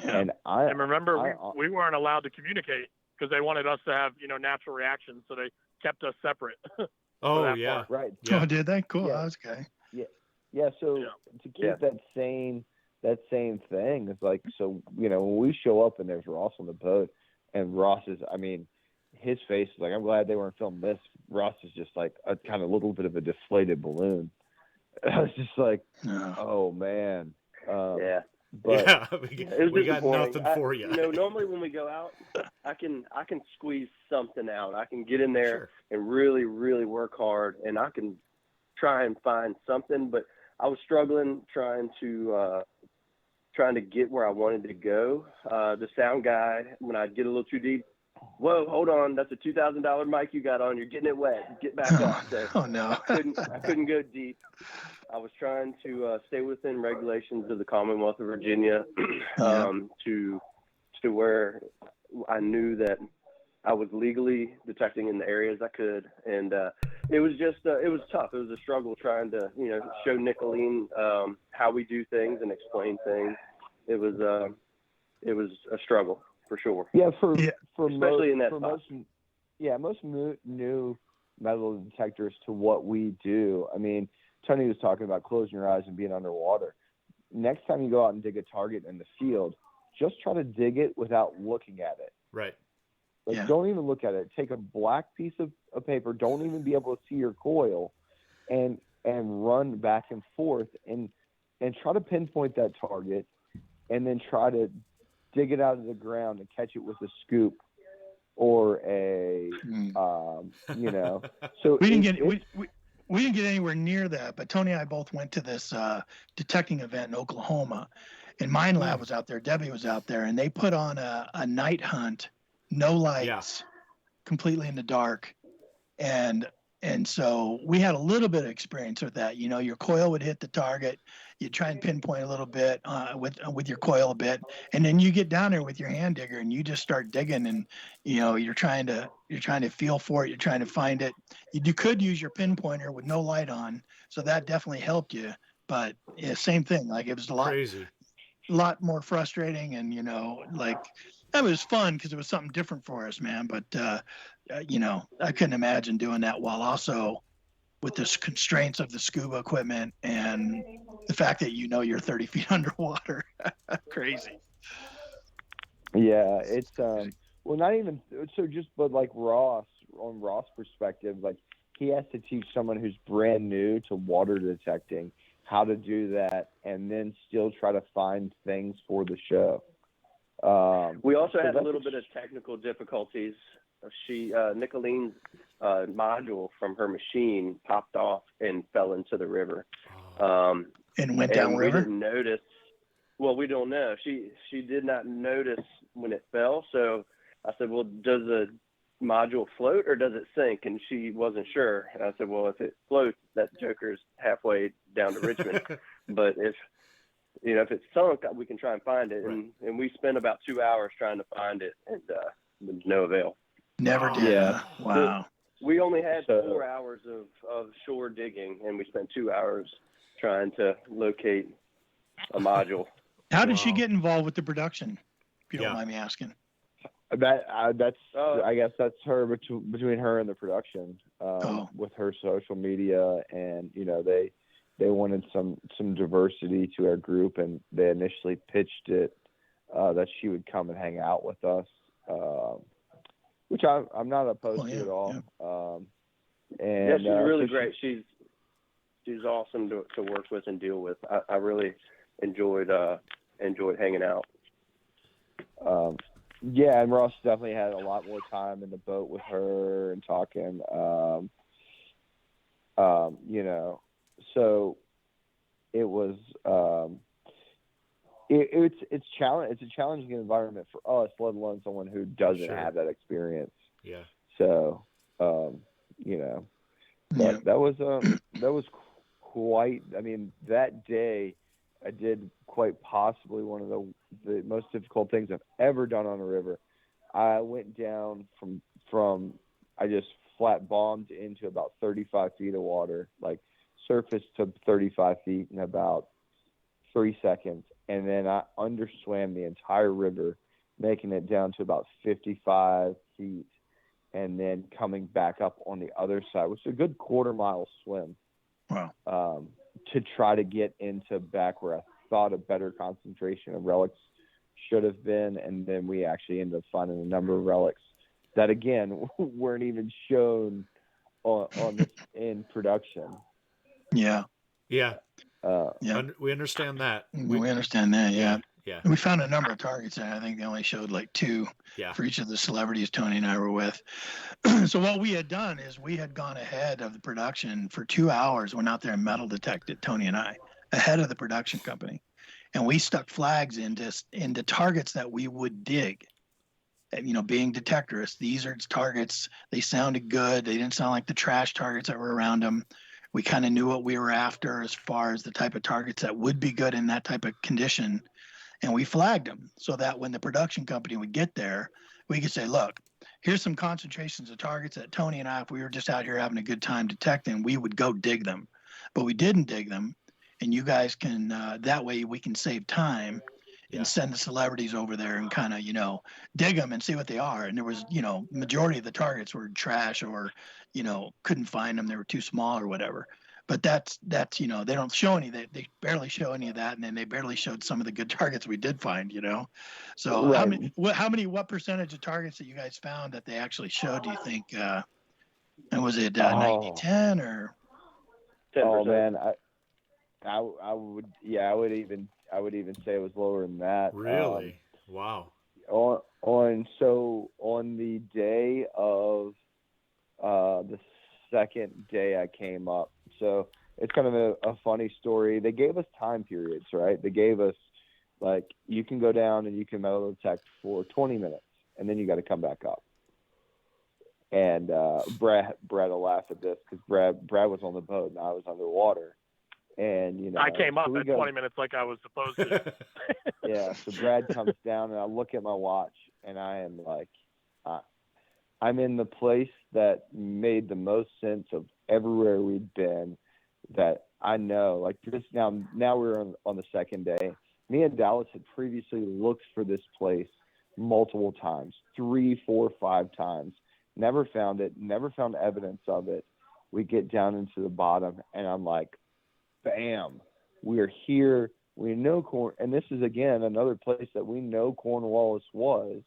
Yeah. And remember, we weren't allowed to communicate because they wanted us to have, natural reactions. So they kept us separate. Oh, yeah. Right. Yeah. Oh, did they? Cool. Yeah. That was okay. Yeah. So to keep that same thing, it's like, so, when we show up and there's Ross on the boat, and Ross is, I mean, his face is like, I'm glad they weren't filming this. Ross is just like a kind of little bit of a deflated balloon. I was just like, oh man. Yeah. But yeah, we got disappointing. nothing for you. Normally when we go out, I can squeeze something out. I can get in there and really, really work hard, and I can try and find something. But I was struggling trying to get where I wanted to go. The sound guy, when I'd get a little too deep, whoa, hold on, that's a $2,000 mic you got on. You're getting it wet. Get back up. So oh no. I couldn't go deep. I was trying to stay within regulations of the Commonwealth of Virginia, to where I knew that I was legally detecting in the areas I could, and it was just it was tough. It was a struggle trying to show Nicolene how we do things and explain things. It was a struggle for sure. Yeah, especially in that spot. Most new metal detectors to what we do. I mean, Tony was talking about closing your eyes and being underwater. Next time you go out and dig a target in the field, just try to dig it without looking at it. Right. Don't even look at it. Take a black piece of paper. Don't even be able to see your coil, and run back and forth and try to pinpoint that target, and then try to dig it out of the ground and catch it with a scoop or a So we didn't get anywhere near that. But Tony and I both went to this detecting event in Oklahoma, and Mine Lab was out there. Debbie was out there, and they put on a night hunt. No lights, completely in the dark. And so we had a little bit of experience with that. Your coil would hit the target. You try and pinpoint a little bit with your coil a bit. And then you get down there with your hand digger and you just start digging, and, you're trying to feel for it. You're trying to find it. You could use your pinpointer with no light on. So that definitely helped you. But same thing. Like, it was a lot more frustrating, and, that was fun because it was something different for us, man. But, I couldn't imagine doing that while also with the constraints of the scuba equipment and the fact that you're 30 feet underwater. Crazy. Yeah, it's not even so. But like Ross, on Ross' perspective, like he has to teach someone who's brand new to water detecting how to do that, and then still try to find things for the show. We also had a little bit of technical difficulties. Nicolene's module from her machine popped off and fell into the river. And went down river? We didn't notice. Well, we don't know. She did not notice when it fell. So I said, well, does the module float or does it sink? And she wasn't sure. And I said, well, if it floats, that joker's halfway down to Richmond. But if it's sunk, we can try and find it. Right. And we spent about 2 hours trying to find it, and with no avail. Never did. Yeah. Wow. We only had 4 hours of shore digging, and we spent 2 hours trying to locate a module. How did she get involved with the production, if you don't mind me asking? That's I guess that's her between her and the production, with her social media, and they wanted some diversity to our group, and they initially pitched it that she would come and hang out with us, which I'm not opposed to at all. Yeah. And she's really great. She's awesome to work with and deal with. I really enjoyed hanging out. Yeah, and Ross definitely had a lot more time in the boat with her and talking. So it was it's a challenging environment for us, let alone someone who doesn't have that experience. Yeah. So that was quite. I mean, that day I did quite possibly one of the most difficult things I've ever done on a river. I went down from I just flat bombed into about 35 feet of water, like surface to 35 feet in about 3 seconds. And then I underswam the entire river, making it down to about 55 feet, and then coming back up on the other side, which is a good quarter-mile swim. Wow. To try to get into back where I thought a better concentration of relics should have been. And then we actually ended up finding a number of relics that, again, weren't even shown in production. Yeah. Yeah. Yeah. We understand that. We understand that. Yeah. Yeah. We found a number of targets, and I think they only showed like 2 for each of the celebrities Tony and I were with. So what we had done is we had gone ahead of the production for 2 hours, went out there and metal detected, Tony and I, ahead of the production company. And we stuck flags into targets that we would dig. And, being detectorists, these are targets. They sounded good. They didn't sound like the trash targets that were around them. We kind of knew what we were after as far as the type of targets that would be good in that type of condition. And we flagged them so that when the production company would get there, we could say, look, here's some concentrations of targets that Tony and I, if we were just out here having a good time detecting, we would go dig them. But we didn't dig them. And you guys can, that way we can save time and send the celebrities over there and kind of, dig them and see what they are. And there was, majority of the targets were trash or, couldn't find them. They were too small or whatever. But that's they don't show any, they barely show any of that. And then they barely showed some of the good targets we did find, So Right. what percentage of targets that you guys found that they actually showed, do you think? And was it 90-10 or? 10%. Oh man, I would even say it was lower than that. Really? Wow. On the day of the second day I came up, so it's kind of a funny story. They gave us time periods, right? They gave us like, you can go down and you can metal detect for 20 minutes and then you got to come back up. And Brad will laugh at this because Brad was on the boat and I was underwater. And I came up at 20 minutes like I was supposed to. Yeah, so Brad comes down and I look at my watch and I am like, I'm in the place that made the most sense of everywhere we'd been that I know. Like this now we're on the second day. Me and Dallas had previously looked for this place multiple times, 3, 4, 5 times. Never found it, never found evidence of it. We get down into the bottom and I'm like, bam, we're here. We know and this is again another place that we know Cornwallis was.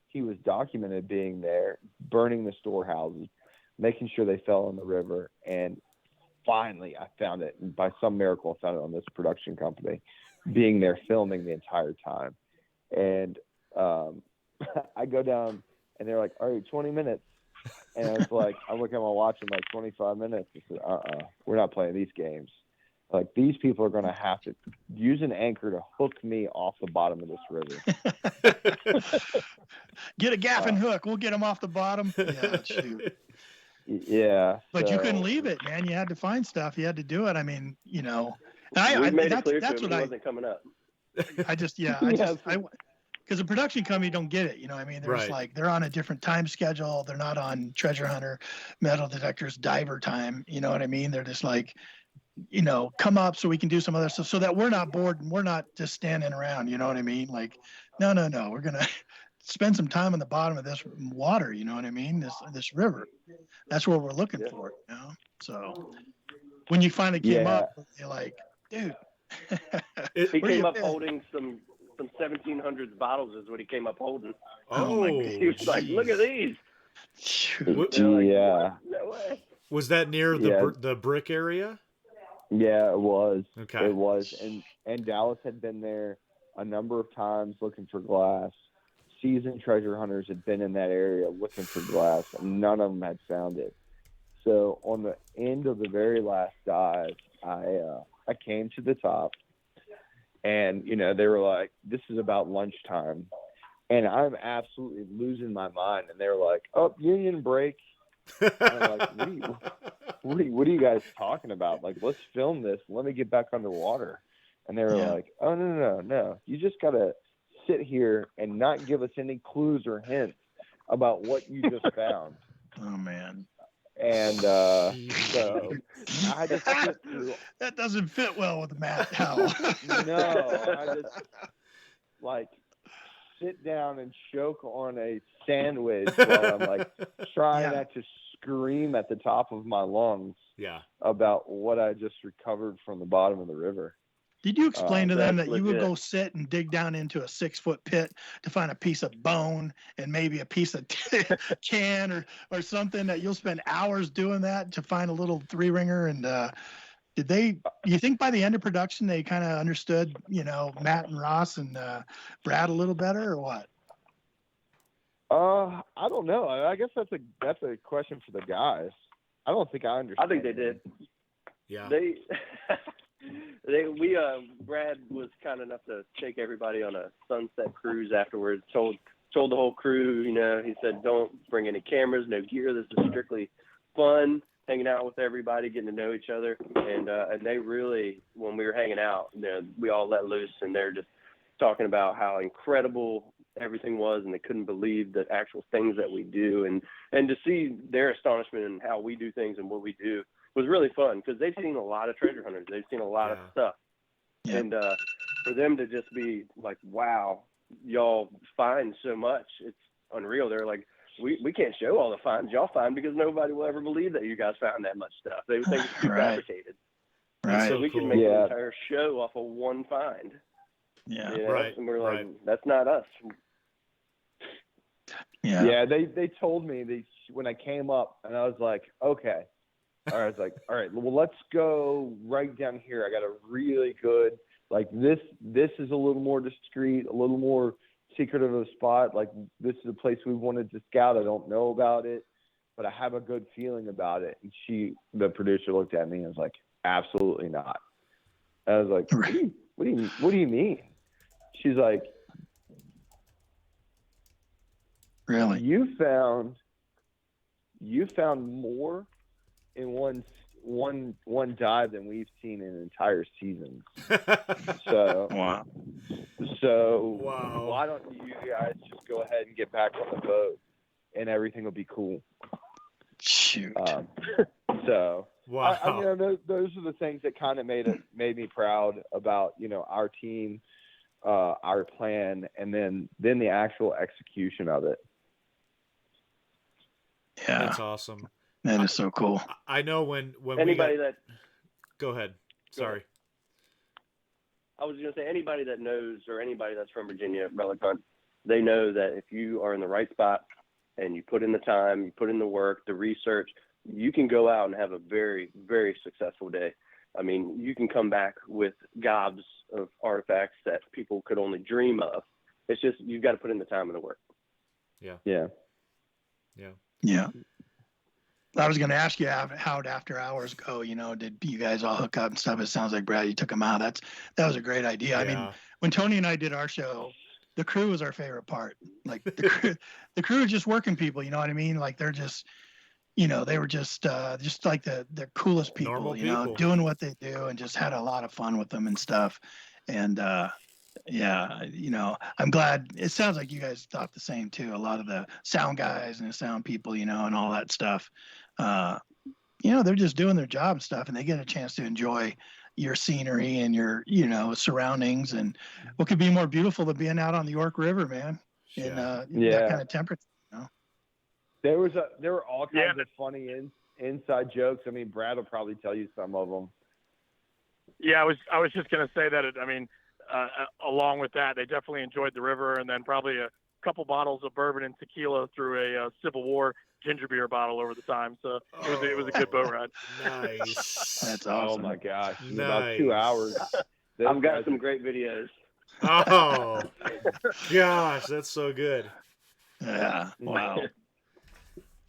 He was documented being there, burning the storehouses, making sure they fell in the river. And finally I found it. And by some miracle, I found it on this production company, being there filming the entire time. And I go down and they're like, all right, 20 minutes. And I was like, I look at my watch and like 25 minutes. I said, we're not playing these games. Like, these people are going to have to use an anchor to hook me off the bottom of this river. Get a gaffing hook. We'll get them off the bottom. Yeah, shoot. Yeah. But you couldn't leave it, man. You had to find stuff. You had to do it. I mean, We made it clear to him he I wasn't coming up. because the production company don't get it. I mean, there's like, they're on a different time schedule. They're not on treasure hunter, metal detectors, diver time. You know what I mean? They're just like, come up so we can do some other stuff so that we're not bored and we're not just standing around. You know what I mean? Like, no. We're going to spend some time on the bottom of this water. You know what I mean? This river. That's what we're looking for. So when you finally came up, you're like, dude. He came up holding some 1700s bottles is what he came up holding. Oh my God. He was like, look at these. Yeah. No way. Was that near the brick area? Yeah, it was. Okay. It was. And Dallas had been there a number of times looking for glass. Seasoned treasure hunters had been in that area looking for glass, and none of them had found it. So on the end of the very last dive, I came to the top, and they were like, "This is about lunchtime," and I'm absolutely losing my mind. And they were like, "Oh, union break." And I'm like, what are you guys talking about? Like, let's film this. Let me get back underwater. And they were like, oh, no. You just got to sit here and not give us any clues or hints about what you just found. Oh, man. And so I just that doesn't fit well with Matt Howell. No, I just like sit down and choke on a sandwich while I'm like trying not to scream at the top of my lungs about what I just recovered from the bottom of the river. Did you explain to them that you would legit. go sit and dig down into a 6-foot pit to find a piece of bone and maybe a piece of can or something, that you'll spend hours doing that to find a little 3-ringer? And you think by the end of production they kind of understood, Matt and Ross and Brad a little better, or what? I don't know. I guess that's a question for the guys. I don't think I understand. I think they did. Yeah. Brad was kind enough to take everybody on a sunset cruise afterwards. Told the whole crew, he said, don't bring any cameras, no gear. This is strictly fun, hanging out with everybody, getting to know each other. And they really, when we were hanging out, we all let loose, and they're just talking about how incredible everything was, and they couldn't believe the actual things that we do, and to see their astonishment in how we do things and what we do was really fun, because they've seen a lot of treasure hunters, they've seen a lot of stuff, and for them to just be like, wow, y'all find so much, it's unreal. They're like, we can't show all the finds y'all find because nobody will ever believe that you guys found that much stuff. They would think it's too fabricated. Right. So we could make an entire show off of one find. Yeah. You know? And we're like, that's not us. Yeah. Yeah. They told me when I came up, and I was like, okay. I was like, all right, well, let's go right down here. I got a really good, like this is a little more discreet, a little more secret of a spot. Like, this is a place we wanted to scout. I don't know about it, but I have a good feeling about it. And the producer, looked at me and was like, absolutely not. I was like, what do you mean? She's like, really? You found more in one dive than we've seen in entire seasons. So wow. So wow. Why don't you guys just go ahead and get back on the boat, and everything will be cool. Shoot. So wow. I those are the things that kind of made me proud about our team, our plan, and then the actual execution of it. Yeah, that's awesome. That is so cool. I know when anybody Go ahead. Sorry. I was going to say, anybody that knows, or anybody that's from Virginia, relic hunt, they know that if you are in the right spot and you put in the time, you put in the work, the research, you can go out and have a very, very successful day. I mean, you can come back with gobs of artifacts that people could only dream of. It's just, you've got to put in the time and the work. Yeah. Yeah. Yeah. Yeah. I was going to ask you how'd after hours go, did you guys all hook up and stuff? It sounds like, Brad, you took them out. That was a great idea. Yeah. I mean, when Tony and I did our show, the crew was our favorite part. Like the crew is just working people, you know what I mean? Like they're just, they were just like the coolest people, normal people, doing what they do, and just had a lot of fun with them and stuff. And, I'm glad. It sounds like you guys thought the same too. A lot of the sound guys and the sound people, and all that stuff. They're just doing their job and stuff, and they get a chance to enjoy your scenery and your, surroundings. And what could be more beautiful than being out on the York River, man? In that kind of temperature. There were all kinds of funny inside jokes. I mean, Brad will probably tell you some of them. Yeah, I was just going to say that. Along with that, they definitely enjoyed the river, and then probably a couple bottles of bourbon and tequila through a Civil War ginger beer bottle over the time. So it was a good boat ride. Nice. That's awesome. Oh my gosh! Nice. In about 2 hours. I've got some great videos. Oh gosh, that's so good. Yeah. Wow.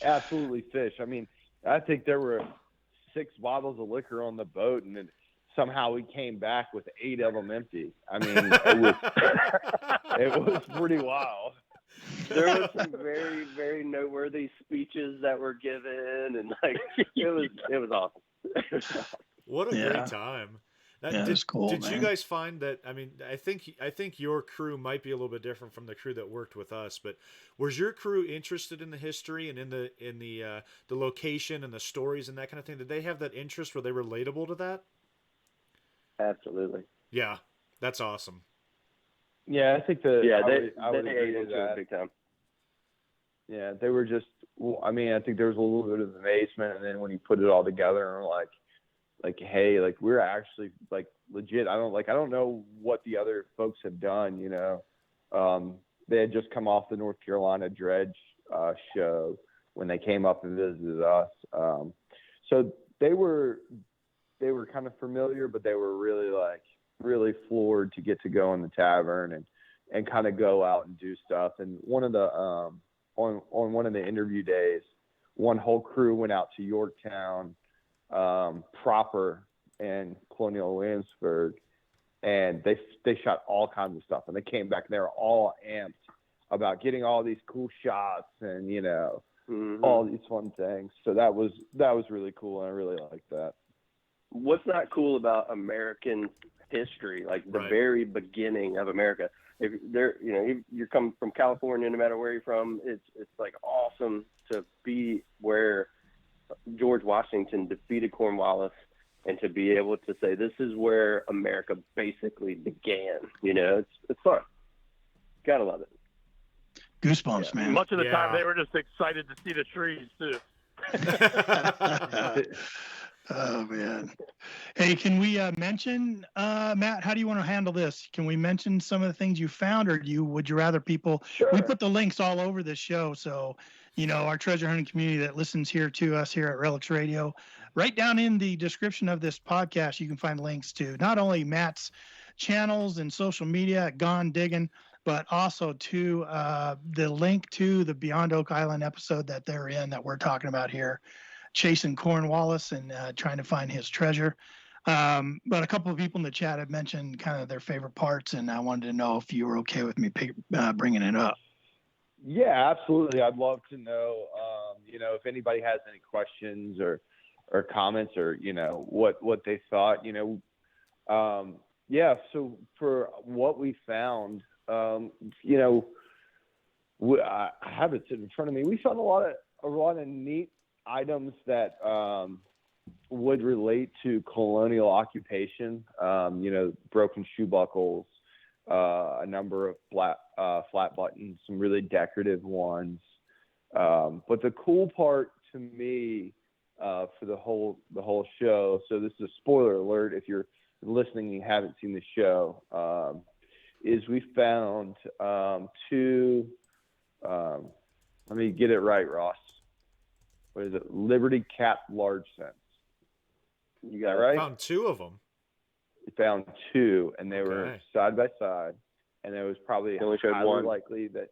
Absolutely fish. I mean, I think there were 6 bottles of liquor on the boat, and then somehow we came back with 8 of them empty. I mean, it was pretty wild. There were some very, very noteworthy speeches that were given, and it was awesome. What a great time. It was cool. Did man. you guys find that? I mean, I think your crew might be a little bit different from the crew that worked with us, but was your crew interested in the history and in the location and the stories and that kind of thing? Did they have that interest? Were they relatable to that? Absolutely. Yeah, that's awesome. Yeah, I think they agree with that. Big time. Yeah, they were just. I mean, I think there was a little bit of amazement, and then when you put it all together, and like, hey, like we're actually like legit. I don't know what the other folks have done. They had just come off the North Carolina Dredge show when they came up and visited us. So they were kind of familiar, but they were really floored to get to go in the tavern and kind of go out and do stuff. And one of the on one of the interview days, one whole crew went out to Yorktown proper and Colonial Williamsburg, and they shot all kinds of stuff, and they came back and they were all amped about getting all these cool shots and all these fun things. So that was really cool, and I really liked that. What's not cool about American history, like the Right. very beginning of America. If they're, if you're coming from California, no matter where you're from, it's like awesome to be where George Washington defeated Cornwallis, and to be able to say this is where America basically began. It's fun. Gotta love it. Goosebumps, man. Much of the time, Yeah. they were just excited to see the trees too. Oh man. Hey, can we mention Matt? How do you want to handle this? Can we mention some of the things you found, or would you rather people? Sure. We put the links all over this show, so our treasure hunting community that listens here to us here at Relics Radio. Right down in the description of this podcast, you can find links to not only Matt's channels and social media at Gone Diggin, but also to the link to the Beyond Oak Island episode that they're in, that we're talking about here, chasing Cornwallis and trying to find his treasure. But a couple of people in the chat have mentioned kind of their favorite parts, and I wanted to know if you were okay with me bringing it up. Yeah, absolutely. I'd love to know, if anybody has any questions or comments or, what they thought, so for what we found, I have it sitting in front of me. We found a lot of neat items that would relate to colonial occupation. Broken shoe buckles, a number of flat buttons, some really decorative ones. But the cool part to me for the whole show. So this is a spoiler alert if you're listening and you haven't seen the show. Is we found two. Let me get it right, Ross. What is it? Liberty Cap large cents. You got it right? Found two of them. We found two, and they were side by side, and it was probably highly likely that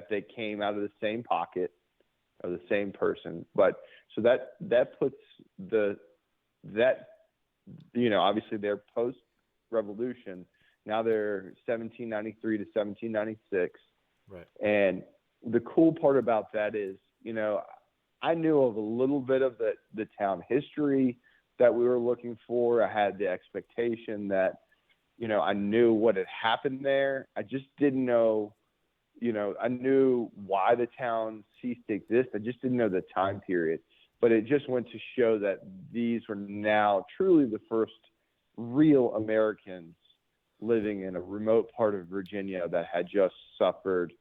they came out of the same pocket of the same person. But so that puts obviously they're post-revolution. Now they're 1793 to 1796. Right. And the cool part about that is, I knew of a little bit of the town history that we were looking for. I had the expectation that, I knew what had happened there. I just didn't know, I knew why the town ceased to exist. I just didn't know the time period. But it just went to show that these were now truly the first real Americans living in a remote part of Virginia that had just suffered,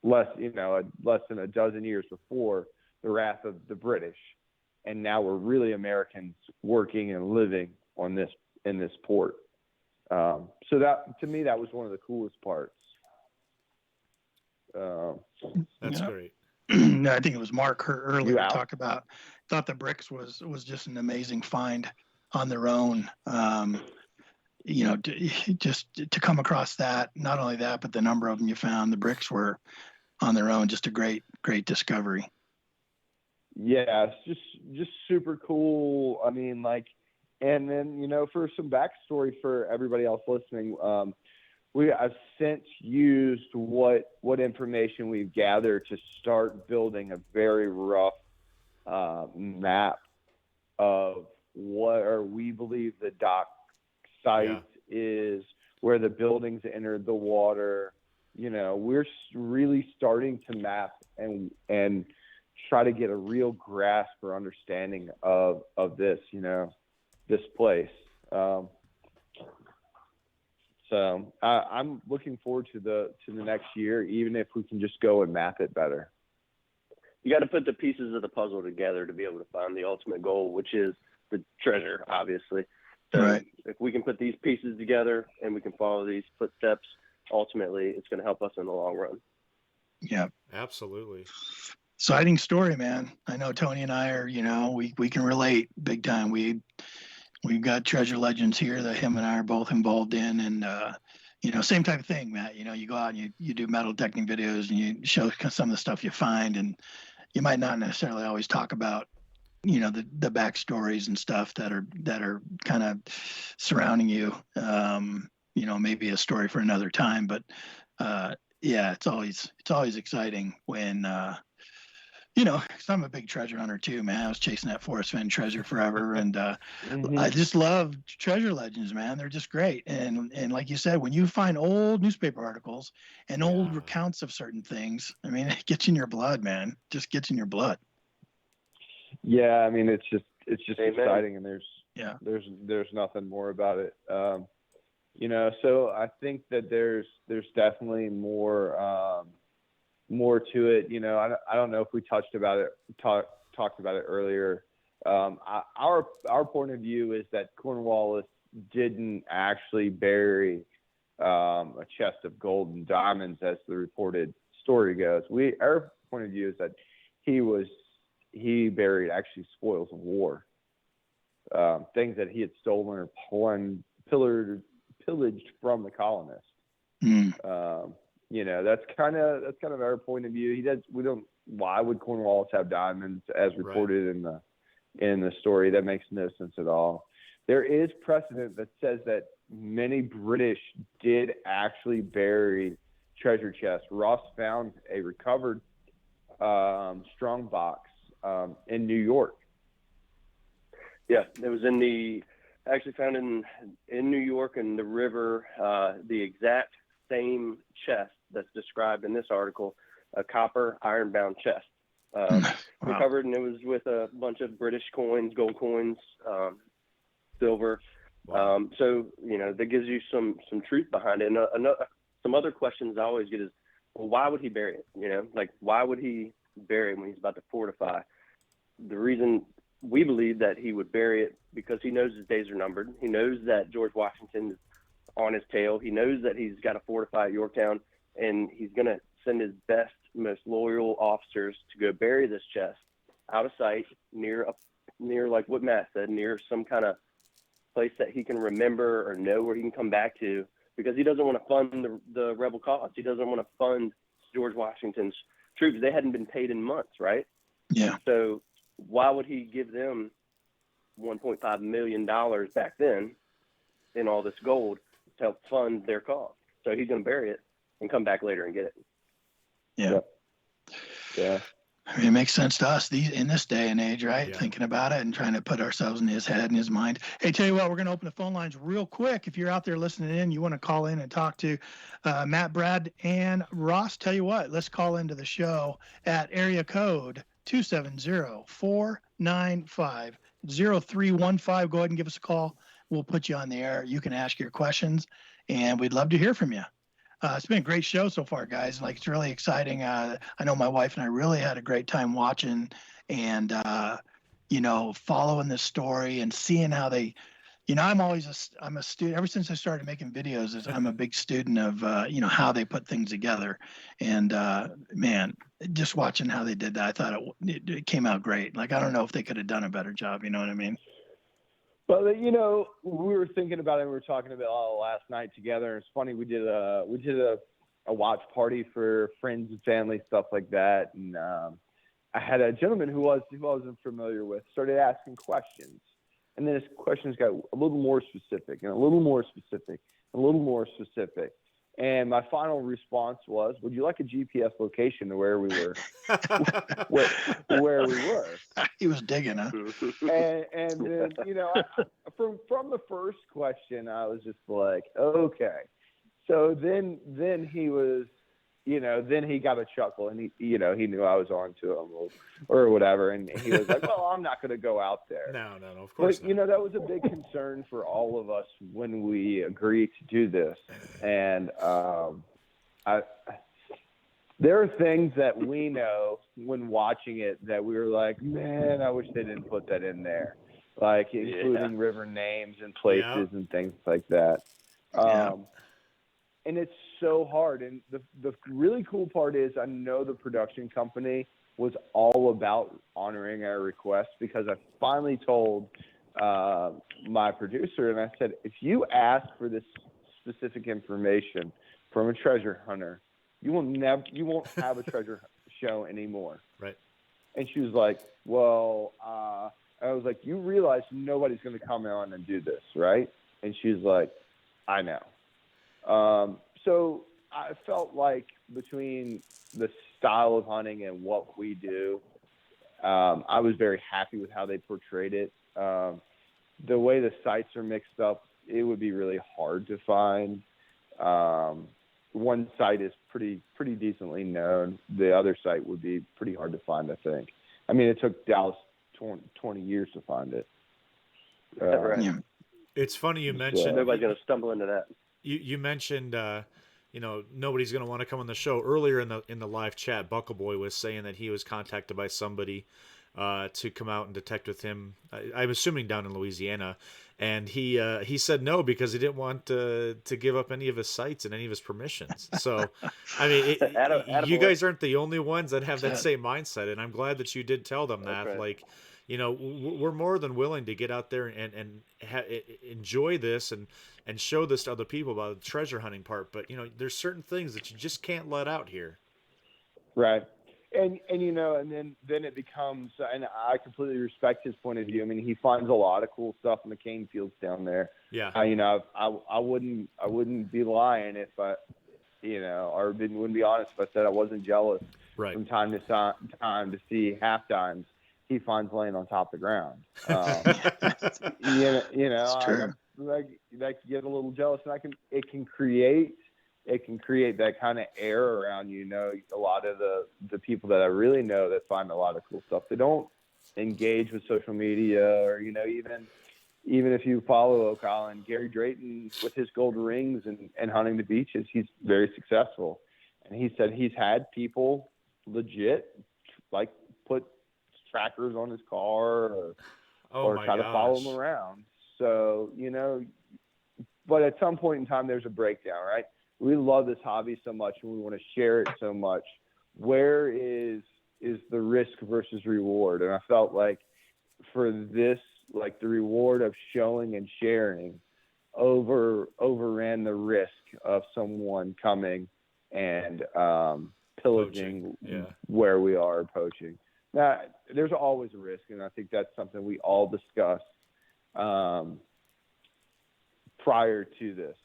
less than a dozen years before the wrath of the British. And now we're really Americans working and living in this port. So that, to me, that was one of the coolest parts. That's great. I think it was Mark earlier talked about, thought the bricks was just an amazing find on their own. Just to come across that, not only that, but the number of them you found, the bricks were on their own, just a great discovery. Yeah, it's just super cool. I mean, and then, for some backstory for everybody else listening, I've since used what information we've gathered to start building a very rough map of where we believe the dock site is, where the buildings entered the water. We're really starting to map and try to get a real grasp or understanding of this, this place. So I'm looking forward to the next year, even if we can just go and map it better. You got to put the pieces of the puzzle together to be able to find the ultimate goal, which is the treasure, obviously. So if we can put these pieces together and we can follow these footsteps, ultimately it's going to help us in the long run. Yeah, absolutely. Exciting story, man. I know Tony and I are, we can relate big time. We've got treasure legends here that him and I are both involved in, and same type of thing, Matt. You go out and you do metal detecting videos and you show some of the stuff you find, and you might not necessarily always talk about the backstories and stuff that are kind of surrounding you. Maybe a story for another time, but it's always exciting when you know, 'cause I'm a big treasure hunter too, man. I was chasing that Forrest Fenn treasure forever, and I just love treasure legends, man. They're just great. And like you said, when you find old newspaper articles and old recounts of certain things, I mean, it gets in your blood, man. Just gets in your blood. Yeah, I mean, it's just Amen. exciting, and there's nothing more about it. You know, so I think that there's definitely more to it. You know, I don't know if we talked about it earlier. Our point of view is that Cornwallis didn't actually bury a chest of gold and diamonds as the reported story goes. Our point of view is that he buried actually spoils of war, things that he had stolen or pillaged from the colonists. You know, that's kind of our point of view. Why would Cornwallis have diamonds as reported in the story? That makes no sense at all. There is precedent that says that many British did actually bury treasure chests. Ross found a recovered strong box in New York. Yeah, it was actually found in New York in the river, the exact same chest that's described in this article, a copper iron-bound chest. Recovered, and it was with a bunch of British coins, gold coins, silver. Wow. So, you know, that gives you some truth behind it. And some other questions I always get is, well, why would he bury it? You know, like, why would he bury it when he's about to fortify? The reason we believe that he would bury it because he knows his days are numbered. He knows that George Washington is on his tail. He knows that he's got to fortify Yorktown, and he's going to send his best, most loyal officers to go bury this chest out of sight near like what Matt said, near some kind of place that he can remember or know where he can come back to, because he doesn't want to fund the rebel cause. He doesn't want to fund George Washington's troops. They hadn't been paid in months, right? Yeah. So why would he give them $1.5 million back then in all this gold to help fund their cause? So he's going to bury it and come back later and get it. Yeah. I mean, it makes sense to us in this day and age, right? Yeah. Thinking about it and trying to put ourselves in his head and his mind. Hey, tell you what, we're going to open the phone lines real quick. If you're out there listening in, you want to call in and talk to Matt, Brad, and Ross, tell you what, let's call into the show at area code 270-495-0315. Go ahead and give us a call. We'll put you on the air. You can ask your questions, and we'd love to hear from you. It's been a great show so far, guys. Like, it's really exciting. I know my wife and I really had a great time watching and, you know, following this story and seeing how they, you know, I'm a student. Ever since I started making videos, I'm a big student of, you know, how they put things together. And, man, just watching how they did that, I thought it came out great. Like, I don't know if they could have done a better job. You know what I mean? But, you know, we were thinking about it. We were talking about it last night together. It's funny. We did a watch party for friends and family, stuff like that. And I had a gentleman who I wasn't familiar with started asking questions. And then his questions got a little more specific and a little more specific, a little more specific. And my final response was, would you like a GPS location to where we were? where we were. He was digging, huh? And then, you know, from the first question, I was just like, okay. So then he was, you know, then he got a chuckle, and he knew I was on to him or whatever. And he was like, well, I'm not going to go out there. No, of course not. You know, that was a big concern for all of us when we agreed to do this. And there are things that we know when watching it that we were like, man, I wish they didn't put that in there, like including river names and places and things like that. And it's so hard. And the really cool part is I know the production company was all about honoring our request, because I finally told my producer, and I said, if you ask for this specific information from a treasure hunter, you won't have a treasure show anymore. Right. And she was like, well, I was like, you realize nobody's going to come on and do this, right? And she's like, I know. So I felt like between the style of hunting and what we do, I was very happy with how they portrayed it. The way the sites are mixed up, it would be really hard to find. One site is pretty decently known. The other site would be pretty hard to find, I think. I mean, it took Dallas 20 years to find it. Right. It's funny you mentioned. Nobody's going to stumble into that. You mentioned, nobody's going to want to come on the show. Earlier in the live chat, Buckleboy was saying that he was contacted by somebody to come out and detect with him. I'm assuming down in Louisiana, and he said no because he didn't want to give up any of his sites and any of his permissions. So, I mean, you guys aren't the only ones that have that same mindset, and I'm glad that you did tell them that. Okay. Like, we're more than willing to get out there and enjoy this and show this to other people about the treasure hunting part. But, there's certain things that you just can't let out here. Right. And then it becomes, and I completely respect his point of view. I mean, he finds a lot of cool stuff in the cane fields down there. Yeah. I wouldn't be lying if I, or wouldn't be honest if I said I wasn't jealous. Right. From time to time to see half dimes he finds laying on top of the ground. It's true. I get a little jealous, and it can create that kind of air around a lot of the people that I really know that find a lot of cool stuff. They don't engage with social media, or even if you follow Oak Island, Gary Drayton with his gold rings and hunting the beaches, he's very successful. And he said he's had people legit like put trackers on his car or try to follow him around. So, but at some point in time, there's a breakdown, right? We love this hobby so much and we want to share it so much. Where is the risk versus reward? And I felt like for this, like the reward of showing and sharing overran the risk of someone coming and pillaging where we are, poaching. Now, there's always a risk, and I think that's something we all discuss prior to this.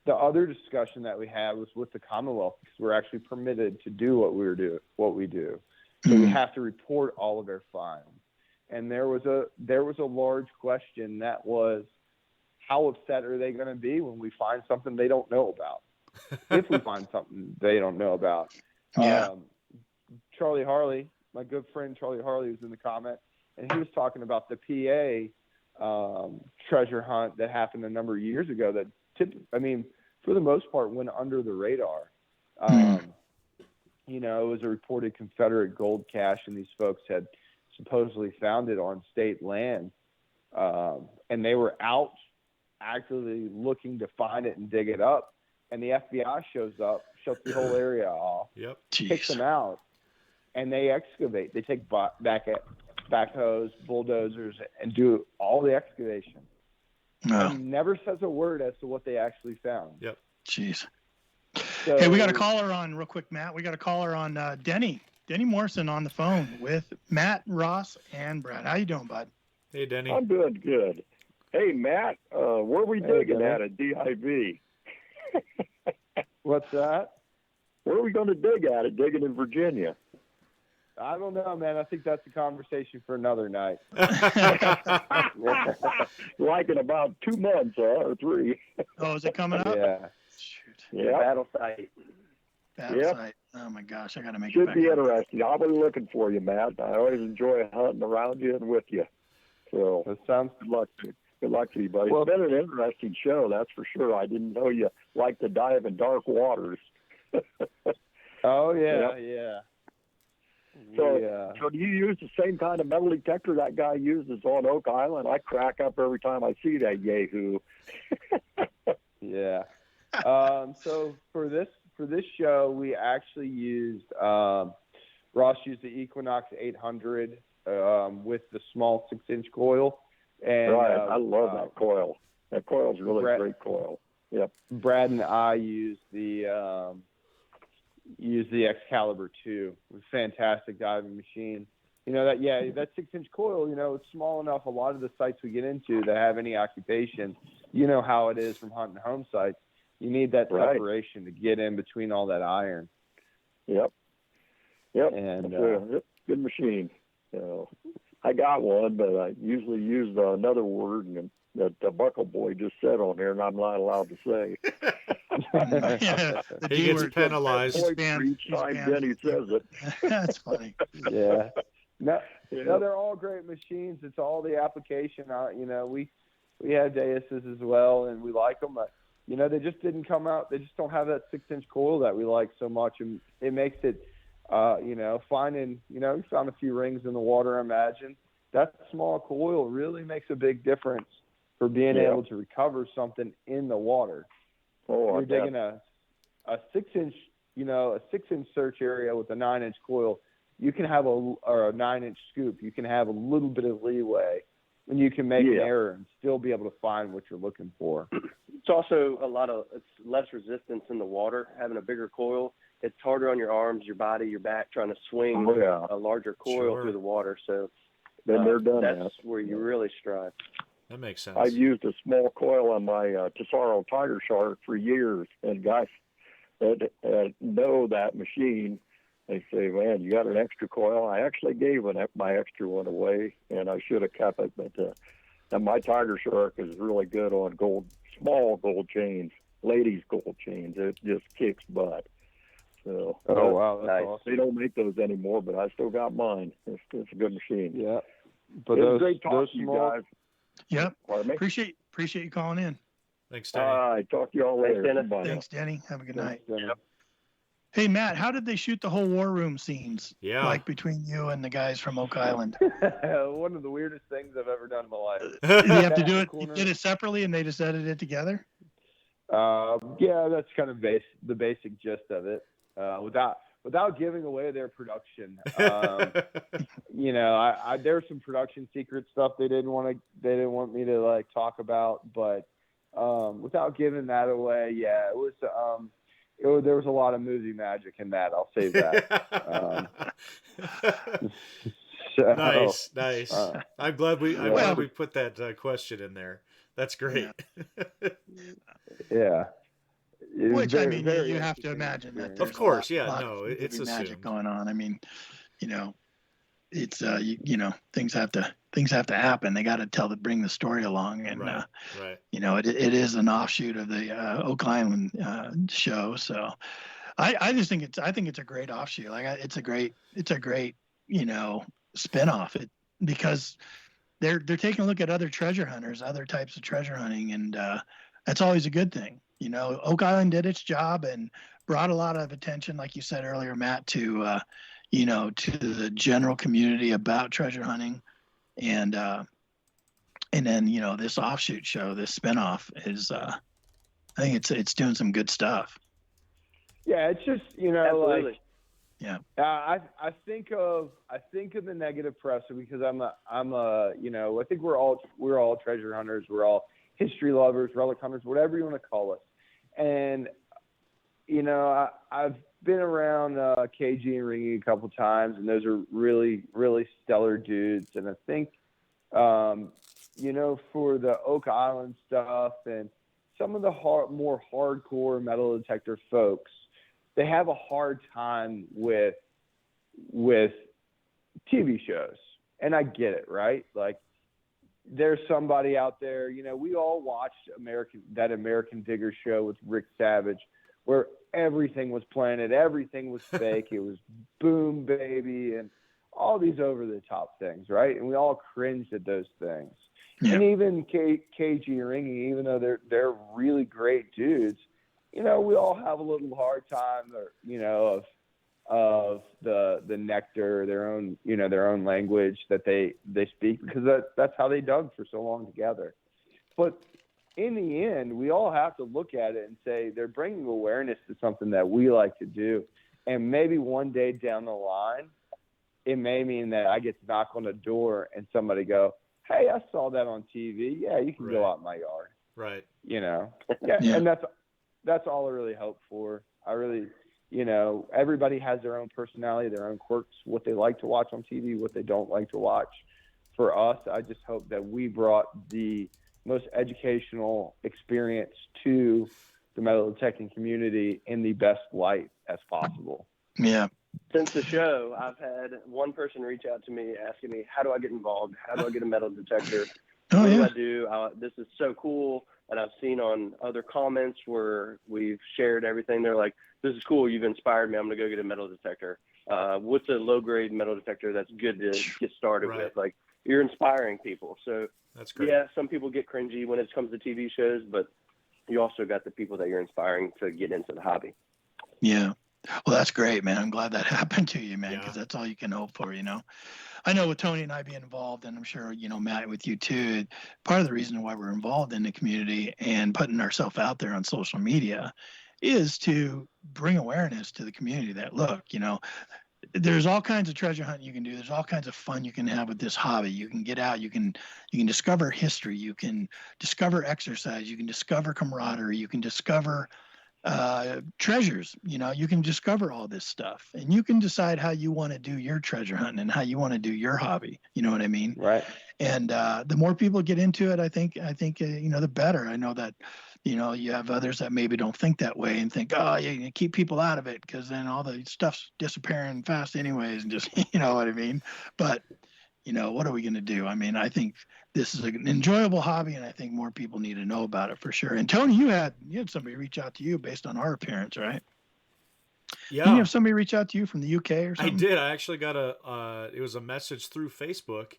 The other discussion that we had was with the Commonwealth, because we're actually permitted to do what we do. So we have to report all of our finds. And there was a large question that was, how upset are they going to be when we find something they don't know about? If we find something they don't know about. Yeah. Charlie Harley, my good friend Charlie Harley, was in the comment, and he was talking about the PA treasure hunt that happened a number of years ago that, for the most part, went under the radar. It was a reported Confederate gold cache, and these folks had supposedly found it on state land. And they were out actively looking to find it and dig it up. And the FBI shows up, shuts the whole area off, kicks them out, and they excavate. They take backhoes, bulldozers, and do all the excavation. No. And never says a word as to what they actually found. Yep. Jeez. So, Hey, we got a caller on real quick, Matt. We got a caller on Denny Morrison on the phone with Matt, Ross, and Brad. How you doing, bud? Hey, Denny. I'm doing good. Hey, Matt, where are we digging at DIV? What's that? Where are we going to dig at digging in Virginia? I don't know, man. I think that's a conversation for another night. Like in about 2 months, or 3. Oh, is it coming up? Yeah. Shoot. Yeah. Battle site. Battle Yep. site. Oh my gosh, I got to make it Should back. be up. interesting. I'll be looking for you, Matt. I always enjoy hunting around you and with you. So That sounds good luck to you, buddy. Well, It's been an interesting show, that's for sure. I didn't know you like to dive in dark waters. Oh yeah, Yep. yeah. So do you use the same kind of metal detector that guy uses on Oak Island? I crack up every time I see that yahoo. Yeah. So for this show, we actually used Ross used the Equinox 800 with the small 6-inch coil. And Right, I love that coil. That coil's really a great coil. Yep. Brad and I used the Excalibur 2. It was a fantastic diving machine. That 6-inch coil, it's small enough. A lot of the sites we get into that have any occupation, how it is from hunting home sites. You need that separation to get in between all that iron. Yep. And And good machine. So I got one, but I usually use another word that the Buckle Boy just said on there, and I'm not allowed to say. Yeah, the He D gets word. penalized. He's Boy, banned. each He's time banned. Denny says it. That's funny. Yeah. No, Yeah. no, they're all great machines. It's all the application. We have Deuses as well, and we like them. But, they just didn't come out. They just don't have that 6-inch coil that we like so much, and it makes it, finding. We found a few rings in the water. I imagine that small coil really makes a big difference for being able to recover something in the water. Oh, You're digging a 6-inch, a 6-inch search area with a 9-inch coil. You can have a 9-inch scoop. You can have a little bit of leeway, and you can make an error and still be able to find what you're looking for. It's also it's less resistance in the water, having a bigger coil. It's harder on your arms, your body, your back, trying to swing a larger coil through the water. So they're done. That's where you really strive. That makes sense. I've used a small coil on my Tesoro Tiger Shark for years, and guys that know that machine, they say, man, you got an extra coil. I actually gave my extra one away, and I should have kept it. But and my Tiger Shark is really good on small gold chains, ladies' gold chains. It just kicks butt. So, wow, that's nice. awesome. They don't make those anymore, but I still got mine. It's a good machine. Yeah. But It was great talking to you small, guys. Yep. Pardon me? Appreciate you calling in. Thanks, Denny. All right, talk to you all Thanks, later. Dennis. Bye. Thanks, Denny. Have a good night. Yep. Hey, Matt, how did they shoot the whole war room scenes? Yeah. Like between you and the guys from Oak Island? One of the weirdest things I've ever done in my life. Did you have to do it? You did it separately, and they just edited it together? Yeah, that's kind of the basic gist of it. Without giving away their production, there's some production secret stuff they didn't want me to like talk about, but without giving that away, yeah, it was. There was a lot of movie magic in that. I'll say that. Nice. I'm glad we put that question in there. That's great. Yeah. Which Very, you have to imagine that. Of course, there's a yeah, lot no, of it's movie magic assumed. going on. I mean, it's things have to happen. They got to bring the story along, and right. it is an offshoot of the Oak Island show. So I just think it's a great offshoot. Like it's a great spinoff. Because they're taking a look at other treasure hunters, other types of treasure hunting, and that's always a good thing. Oak Island did its job and brought a lot of attention, like you said earlier, Matt, to the general community about treasure hunting, and then this offshoot show, this spinoff is, I think it's doing some good stuff. Yeah, it's just Absolutely. I think of the negative press because I think we're all treasure hunters, we're all history lovers, relic hunters, whatever you want to call us. And, I've been around KG and Ringy a couple times, and those are really, really stellar dudes. And I think, for the Oak Island stuff and some of the more hardcore metal detector folks, they have a hard time with TV shows. And I get it, right? Like, there's somebody out there, we all watched that American Digger show with Rick Savage, where everything was planted, everything was fake. It was boom, baby, and all these over the top things, right? And we all cringed at those things. Yeah. And even KG and Ringy, even though they're really great dudes, we all have a little hard time, of the nectar, their own language that they speak, because that's how they dug for so long together. But in the end, we all have to look at it and say they're bringing awareness to something that we like to do, and maybe one day down the line, it may mean that I get to knock on the door and somebody go, "Hey, I saw that on TV. Yeah, you can go out in my yard." Right. Yeah. And that's all I really hope for. I really. Everybody has their own personality, their own quirks, what they like to watch on TV, what they don't like to watch. For us, I just hope that we brought the most educational experience to the metal detecting community in the best light as possible. Yeah. Since the show, I've had one person reach out to me asking me, how do I get involved? How do I get a metal detector? What do I do? This is so cool. And I've seen on other comments where we've shared everything. They're like, this is cool. You've inspired me. I'm going to go get a metal detector. What's a low-grade metal detector that's good to get started with? Like, you're inspiring people. So, that's great. Yeah, some people get cringy when it comes to TV shows, but you also got the people that you're inspiring to get into the hobby. Yeah. Well, that's great, man. I'm glad that happened to you, man, because that's all you can hope for, I know with Tony and I being involved, and I'm sure, Matt, with you too, part of the reason why we're involved in the community and putting ourselves out there on social media is to bring awareness to the community that, look, there's all kinds of treasure hunting you can do. There's all kinds of fun you can have with this hobby. You can get out, you can discover history, you can discover exercise, you can discover camaraderie, you can discover treasures. You can discover all this stuff, and you can decide how you want to do your treasure hunting and how you want to do your hobby. You know what I mean? Right. And the more people get into it, I think the better. I know that you have others that maybe don't think that way and think, oh, you keep people out of it because then all the stuff's disappearing fast anyways, and just you know what I mean. But what are we going to do? I mean, I think this is an enjoyable hobby, and I think more people need to know about it for sure. And Tony, you had somebody reach out to you based on our appearance, right? Yeah. Didn't you have somebody reach out to you from the UK or something? I did. I actually got it was a message through Facebook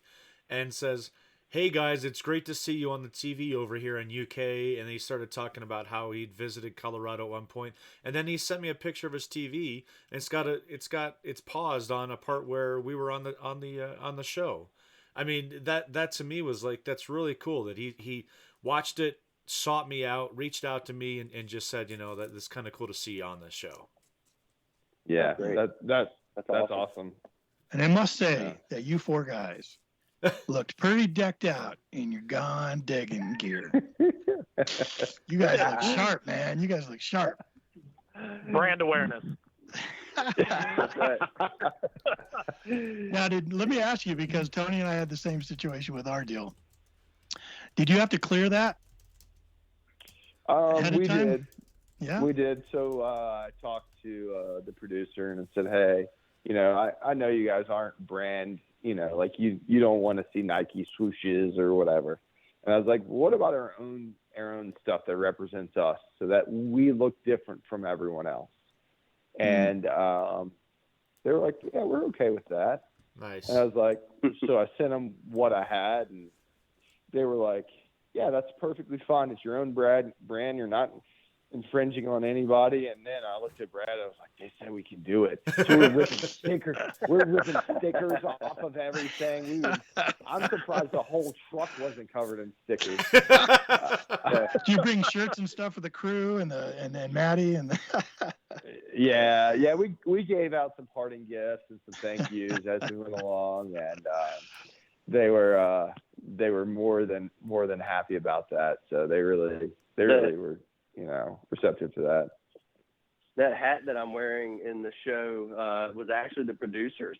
and says, hey guys, it's great to see you on the TV over here in UK. And he started talking about how he'd visited Colorado at one point. And then he sent me a picture of his TV, and it's paused on a part where we were on the show. I mean, that to me was like, that's really cool that he watched it, sought me out, reached out to me, and just said, that it's kind of cool to see you on this show. Yeah, that's awesome. And I must say that you four guys looked pretty decked out in your Gone Diggin gear. You guys look sharp, man. You guys look sharp. Brand awareness. That's right. Now, let me ask you, because Tony and I had the same situation with our deal. Did you have to clear that? We did. Yeah, we did. So I talked to the producer and said, hey, I know you guys aren't brand, like you don't want to see Nike swooshes or whatever. And I was like, what about our own stuff that represents us so that we look different from everyone else? And they were like, yeah, we're okay with that. Nice. And I was like, so I sent them what I had, and they were like, yeah, that's perfectly fine. It's your own brand. You're not infringing on anybody. And then I looked at Brad. I was like, they said we can do it. So we're ripping stickers. We're ripping stickers off of everything. I'm surprised the whole truck wasn't covered in stickers. Do you bring shirts and stuff for the crew and then Maddie and? Yeah. We gave out some parting gifts and some thank yous as we went along, and they were more than happy about that. So they really were, receptive to that. That hat that I'm wearing in the show was actually the producer's,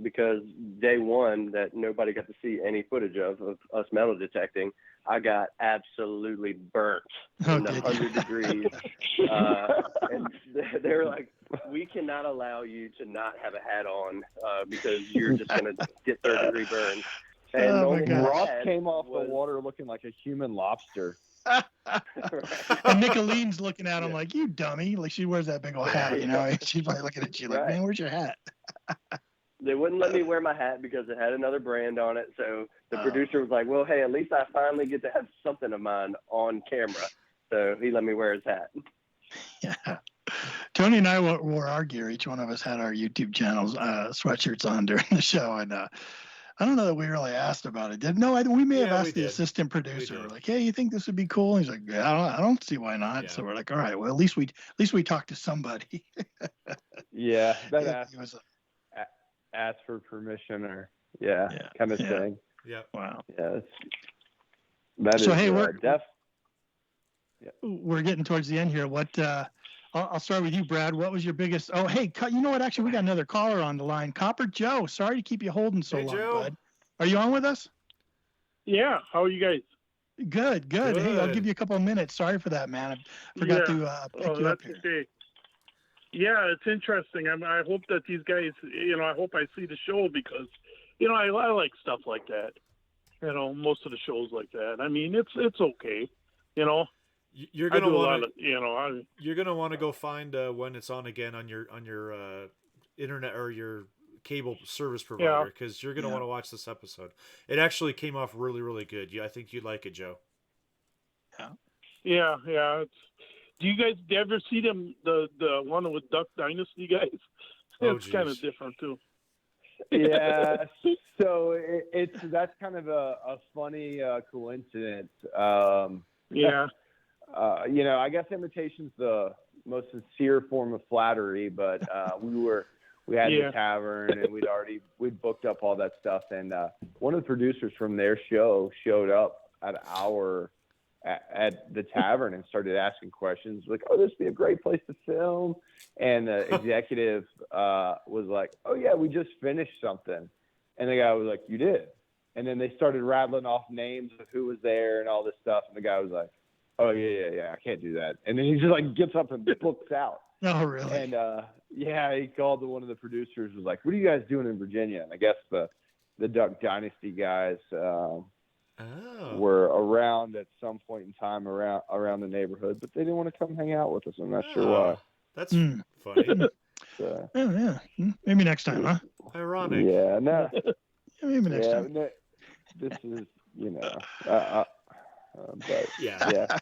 because day one that nobody got to see any footage of us metal detecting, I got absolutely burnt in 100 degrees. And they were like, we cannot allow you to not have a hat on because you're just going to get third-degree burns. And Ross came off the water looking like a human lobster. And Nicolene's looking at him like, you dummy. Like, she wears that big old hat, She's probably looking at you like, man, where's your hat? They wouldn't let me wear my hat because it had another brand on it. So the producer was like, well, hey, at least I finally get to have something of mine on camera. So he let me wear his hat. Yeah. Tony and I wore our gear. Each one of us had our YouTube channels, sweatshirts on during the show. And I don't know that we really asked about it. We may have asked the assistant producer. We're like, hey, you think this would be cool? And he's like, yeah, I don't see why not. Yeah. So we're like, all right, well, at least we talked to somebody. Yeah, that ask for permission or kind of thing. Yeah. Wow. Yeah. We're getting towards the end here. What? I'll start with you, Brad. What was your biggest? Oh, hey, you know what? Actually, we got another caller on the line. Copper Joe. Sorry to keep you holding so long, Joe. bud. Are you on with us? Yeah. How are you guys? Good. Hey, I'll give you a couple of minutes. Sorry for that, man. I forgot to pick you up here. Okay. Yeah, it's interesting. I hope that these guys, I hope I see the show because, I like stuff like that. Most of the shows like that. I mean, it's okay. You're gonna want to, I you're gonna want to go find when it's on again on your internet or your cable service provider because you're gonna want to watch this episode. It actually came off really, really good. I think you'd like it, Joe. Yeah. Do you guys ever see them the one with Duck Dynasty guys? It's kind of different too. Yeah, so that's kind of a funny coincidence. I guess imitation's the most sincere form of flattery, but we had the tavern and we'd booked up all that stuff, and one of the producers from their show showed up at the tavern and started asking questions like, "Oh, this would be a great place to film," and the executive was like, "Oh yeah, we just finished something," and the guy was like, "You did?" And then they started rattling off names of who was there and all this stuff, and the guy was like, "Oh yeah, I can't do that," and then he just like gets up and books out. Oh really? And he called one of the producers, was like, "What are you guys doing in Virginia?" And I guess the Duck Dynasty guys were around at some point in time around the neighborhood, but they didn't want to come hang out with us. I'm not sure why. That's funny. Maybe next time, huh? Ironic. Yeah, no. Maybe next time. No, this is, but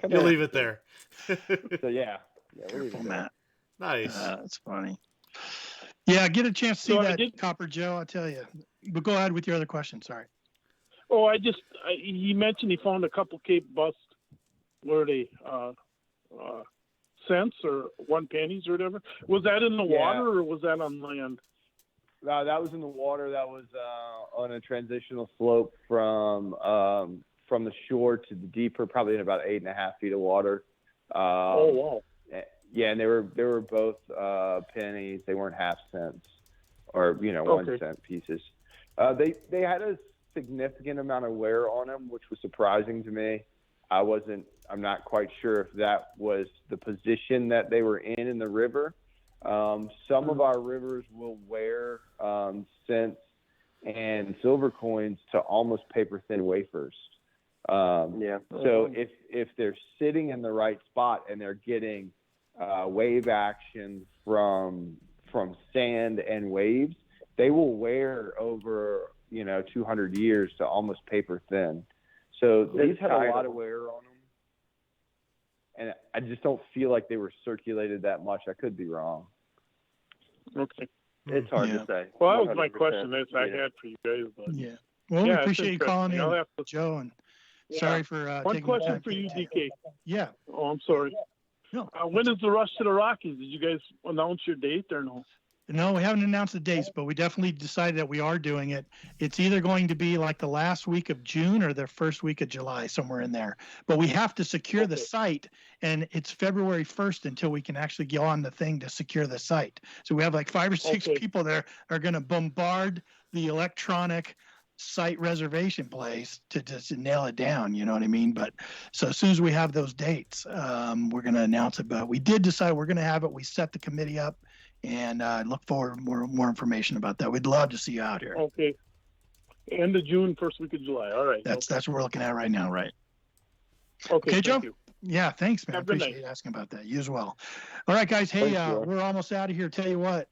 you'll leave it there. So we'll leave it there. Nice. That's funny. Yeah, get a chance to see that, Copper Joe, I'll tell you. But go ahead with your other question. Sorry. Oh, he mentioned he found a couple Cape busts where they cents or 1 pennies or whatever. Was that in the water or was that on land? That was in the water. That was on a transitional slope from the shore to the deeper, probably in about 8.5 feet of water. Oh wow! Yeah, and they were both pennies. They weren't half cents or 1 cent pieces. They had a significant amount of wear on them, which was surprising to me. I'm not quite sure if that was the position that they were in the river. Some of our rivers will wear cents and silver coins to almost paper thin wafers. So if they're sitting in the right spot and they're getting wave action from sand and waves, they will wear over 200 years to almost paper thin. So these had a lot of wear on them, and I just don't feel like they were circulated that much. I could be wrong. Okay. It's hard to say. Well, that was my question that I had for you guys. But well, we appreciate you calling in, Joe, and sorry for one taking question the time for you, DK. Yeah. Oh, I'm sorry. No. When is the rush to the Rockies? Did you guys announce your date or no? No, we haven't announced the dates, but we definitely decided that we are doing it. It's either going to be like the last week of June or the first week of July, somewhere in there. But we have to secure the site, and it's February 1st until we can actually go on the thing to secure the site. So we have like 5 or 6 people there are going to bombard the electronic site reservation place to just nail it down. You know what I mean? But so as soon as we have those dates, we're going to announce it. But we did decide we're going to have it. We set the committee up. And I look forward to more information about that. We'd love to see you out here. Okay. End of June, first week of July. All right. That's what we're looking at right now, right? Okay, Joe? You. Yeah, thanks, man. I appreciate you asking about that. You as well. All right, guys. Hey, we're almost out of here. Tell you what,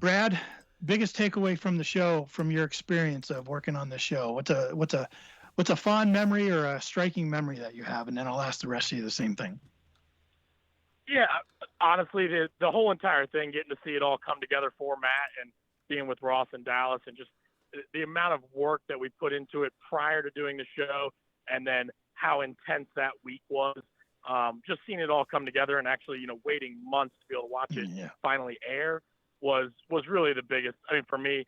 Brad, biggest takeaway from the show, from your experience of working on this show. What's a fond memory or a striking memory that you have? And then I'll ask the rest of you the same thing. Yeah, honestly, the whole entire thing, getting to see it all come together for Matt and being with Ross and Dallas, and just the amount of work that we put into it prior to doing the show, and then how intense that week was. Just seeing it all come together and actually, waiting months to be able to watch it finally air was really the biggest. I mean, for me,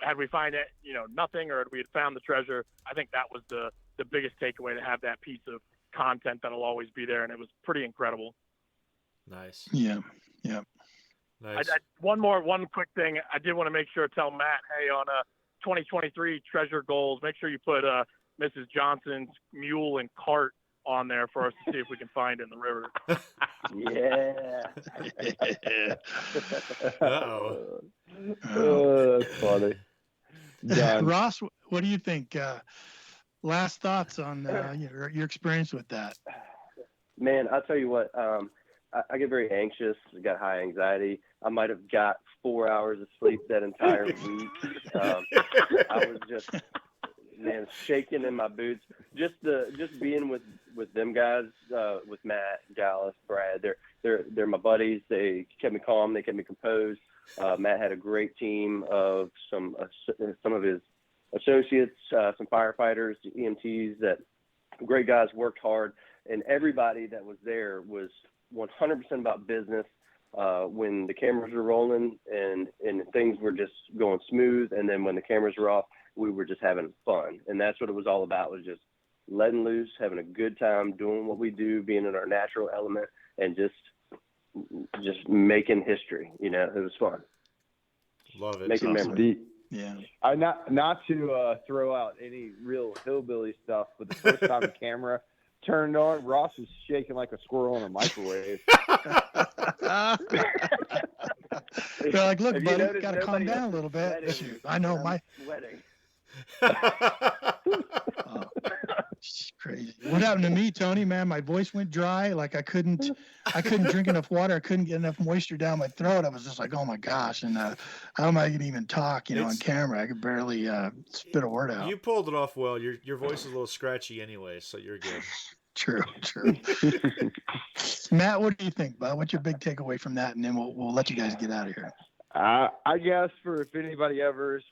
had we find it, nothing, or had we had found the treasure, I think that was the biggest takeaway, to have that piece of content that'll always be there, and it was pretty incredible. Nice. Yeah. Nice. One quick thing. I did want to make sure to tell Matt, hey, on 2023 treasure goals, make sure you put Mrs. Johnson's mule and cart on there for us to see if we can find in the river. Yeah. Uh-oh. Oh, that's funny. Done. Ross, what do you think? Last thoughts on your experience with that? Man, I'll tell you what, I get very anxious. I got high anxiety. I might have got 4 hours of sleep that entire week. I was just, man, shaking in my boots. Just being with them guys, with Matt, Dallas, Brad. They're my buddies. They kept me calm. They kept me composed. Matt had a great team of some of his associates, some firefighters, EMTs. That great guys, worked hard, and everybody that was there was 100% about business. When the cameras were rolling and things were just going smooth, and then when the cameras were off, we were just having fun. And that's what it was all about, was just letting loose, having a good time, doing what we do, being in our natural element, and just making history. You know, it was fun. Love it. Making Awesome. memories. Yeah. Not to throw out any real hillbilly stuff, but the first time the camera turned on, Ross was shaking like a squirrel in a microwave. They're like, look, Have you buddy, noticed got to calm nobody down a else little bit. sweating Shoot, I know when my. I'm sweating. Oh, it's crazy. What happened to me, Tony? Man, my voice went dry. Like I couldn't drink enough water. I couldn't get enough moisture down my throat. I was just like, oh my gosh. And how am I going to even talk? On camera, I could barely spit a word out. You pulled it off well. Your voice is a little scratchy anyway, so you're good. True. Matt, what do you think, bud? What's your big takeaway from that? And then we'll let you guys get out of here. I guess if anybody ever is,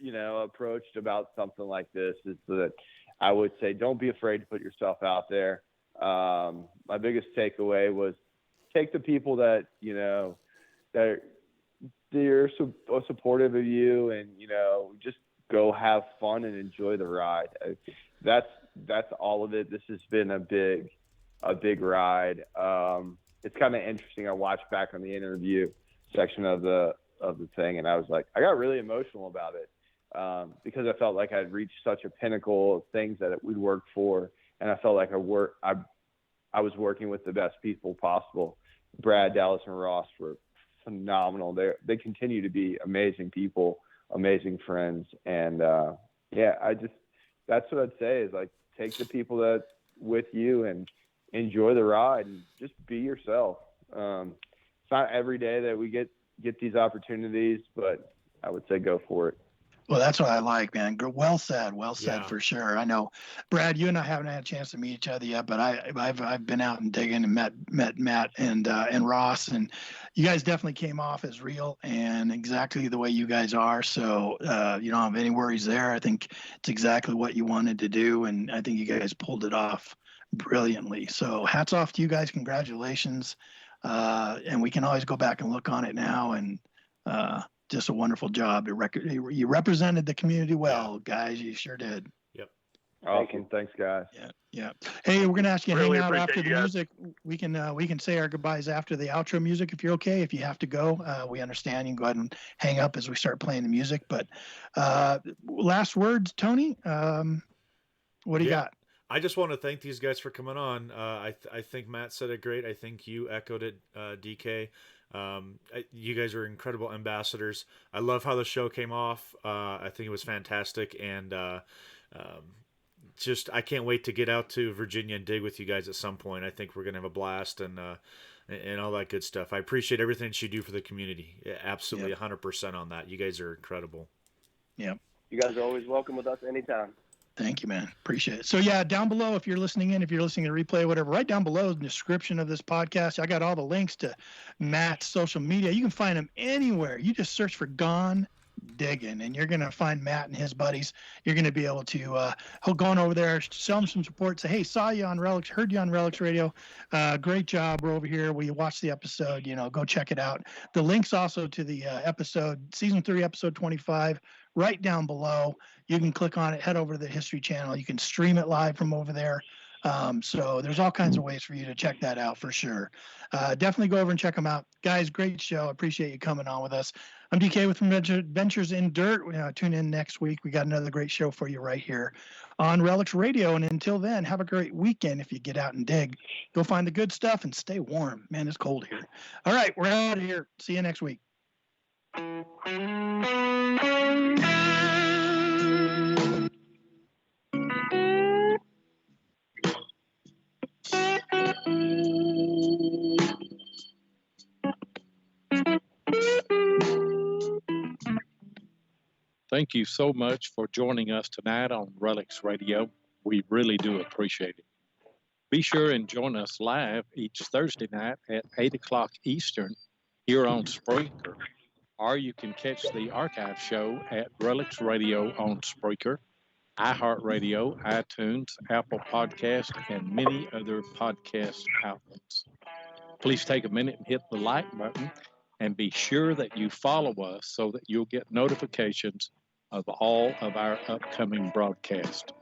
approached about something like this, is that I would say don't be afraid to put yourself out there. My biggest takeaway was take the people that that they're supportive of you, and just go have fun and enjoy the ride. That's all of it. This has been a big ride. It's kind of interesting. I watched back on the interview section of the thing, and I was like, I got really emotional about it. Because I felt like I'd reached such a pinnacle of things that we'd worked for, and I felt like I was working with the best people possible. Brad, Dallas, and Ross were phenomenal. They continue to be amazing people, amazing friends, and that's what I'd say is, like, take the people that with you and enjoy the ride and just be yourself. It's not every day that we get these opportunities, but I would say go for it. Well, that's what I like, man. Well said Yeah. for sure. I know, Brad, you and I haven't had a chance to meet each other yet, but I've been out and digging and met Matt and Ross, and you guys definitely came off as real and exactly the way you guys are. So you don't have any worries there. I think it's exactly what you wanted to do, and I think you guys pulled it off brilliantly. So hats off to you guys. Congratulations. And we can always go back and look on it now, and just a wonderful job. You represented the community well, guys. You sure did. Yep. Awesome. Thanks, guys. Yeah. Hey, we're gonna ask you to Really hang out appreciate after the you guys. music. We can say our goodbyes after the outro music if you're okay. If you have to go, we understand. You can go ahead and hang up as we start playing the music. But last words, Tony. What do you got? I just want to thank these guys for coming on. I think Matt said it great. I think you echoed it, DK. You guys are incredible ambassadors. I love how the show came off. I think it was fantastic, and I can't wait to get out to Virginia and dig with you guys at some point. I think we're gonna have a blast and all that good stuff. I appreciate everything that you do for the community. Absolutely, 100% on that. You guys are incredible. Yeah. You guys are always welcome with us anytime. Thank you, man. Appreciate it. So yeah, down below, if you're listening to the replay, whatever, right down below in the description of this podcast, I got all the links to Matt's social media. You can find him anywhere. You just search for Gone Diggin, and you're going to find Matt and his buddies. You're going to be able to go on over there, show them some support, say, hey, saw you on Relics, heard you on Relics Radio. Great job. We're over here. We watched the episode, go check it out. The links also to the episode, season 3, episode 25, right down below. You can click on it, head over to the History Channel. You can stream it live from over there. So there's all kinds of ways for you to check that out for sure. Definitely go over and check them out. Guys, great show. Appreciate you coming on with us. I'm DK with Adventures in Dirt. Tune in next week. We got another great show for you right here on Relics Radio. And until then, have a great weekend. If you get out and dig, go find the good stuff and stay warm. Man, it's cold here. All right, we're out of here. See you next week. Thank you so much for joining us tonight on Relics Radio. We really do appreciate it. Be sure and join us live each Thursday night at 8 o'clock Eastern here on Spreaker, or you can catch the archive show at Relics Radio on Spreaker, iHeartRadio, iTunes, Apple Podcast, and many other podcast outlets. Please take a minute and hit the like button, and be sure that you follow us so that you'll get notifications of all of our upcoming broadcasts.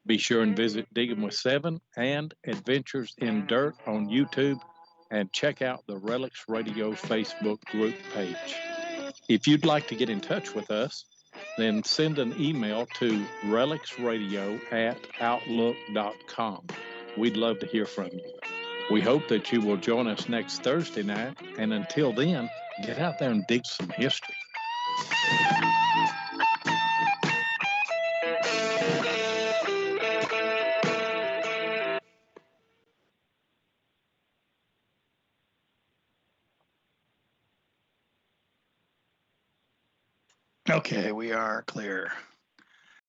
Be sure and visit Diggin' with Seven and Adventures in Dirt on YouTube, and check out the Relics Radio Facebook group page. If you'd like to get in touch with us, then send an email to relicsradio@outlook.com. We'd love to hear from you. We hope that you will join us next Thursday night, and until then, get out there and dig some history. Okay, we are clear.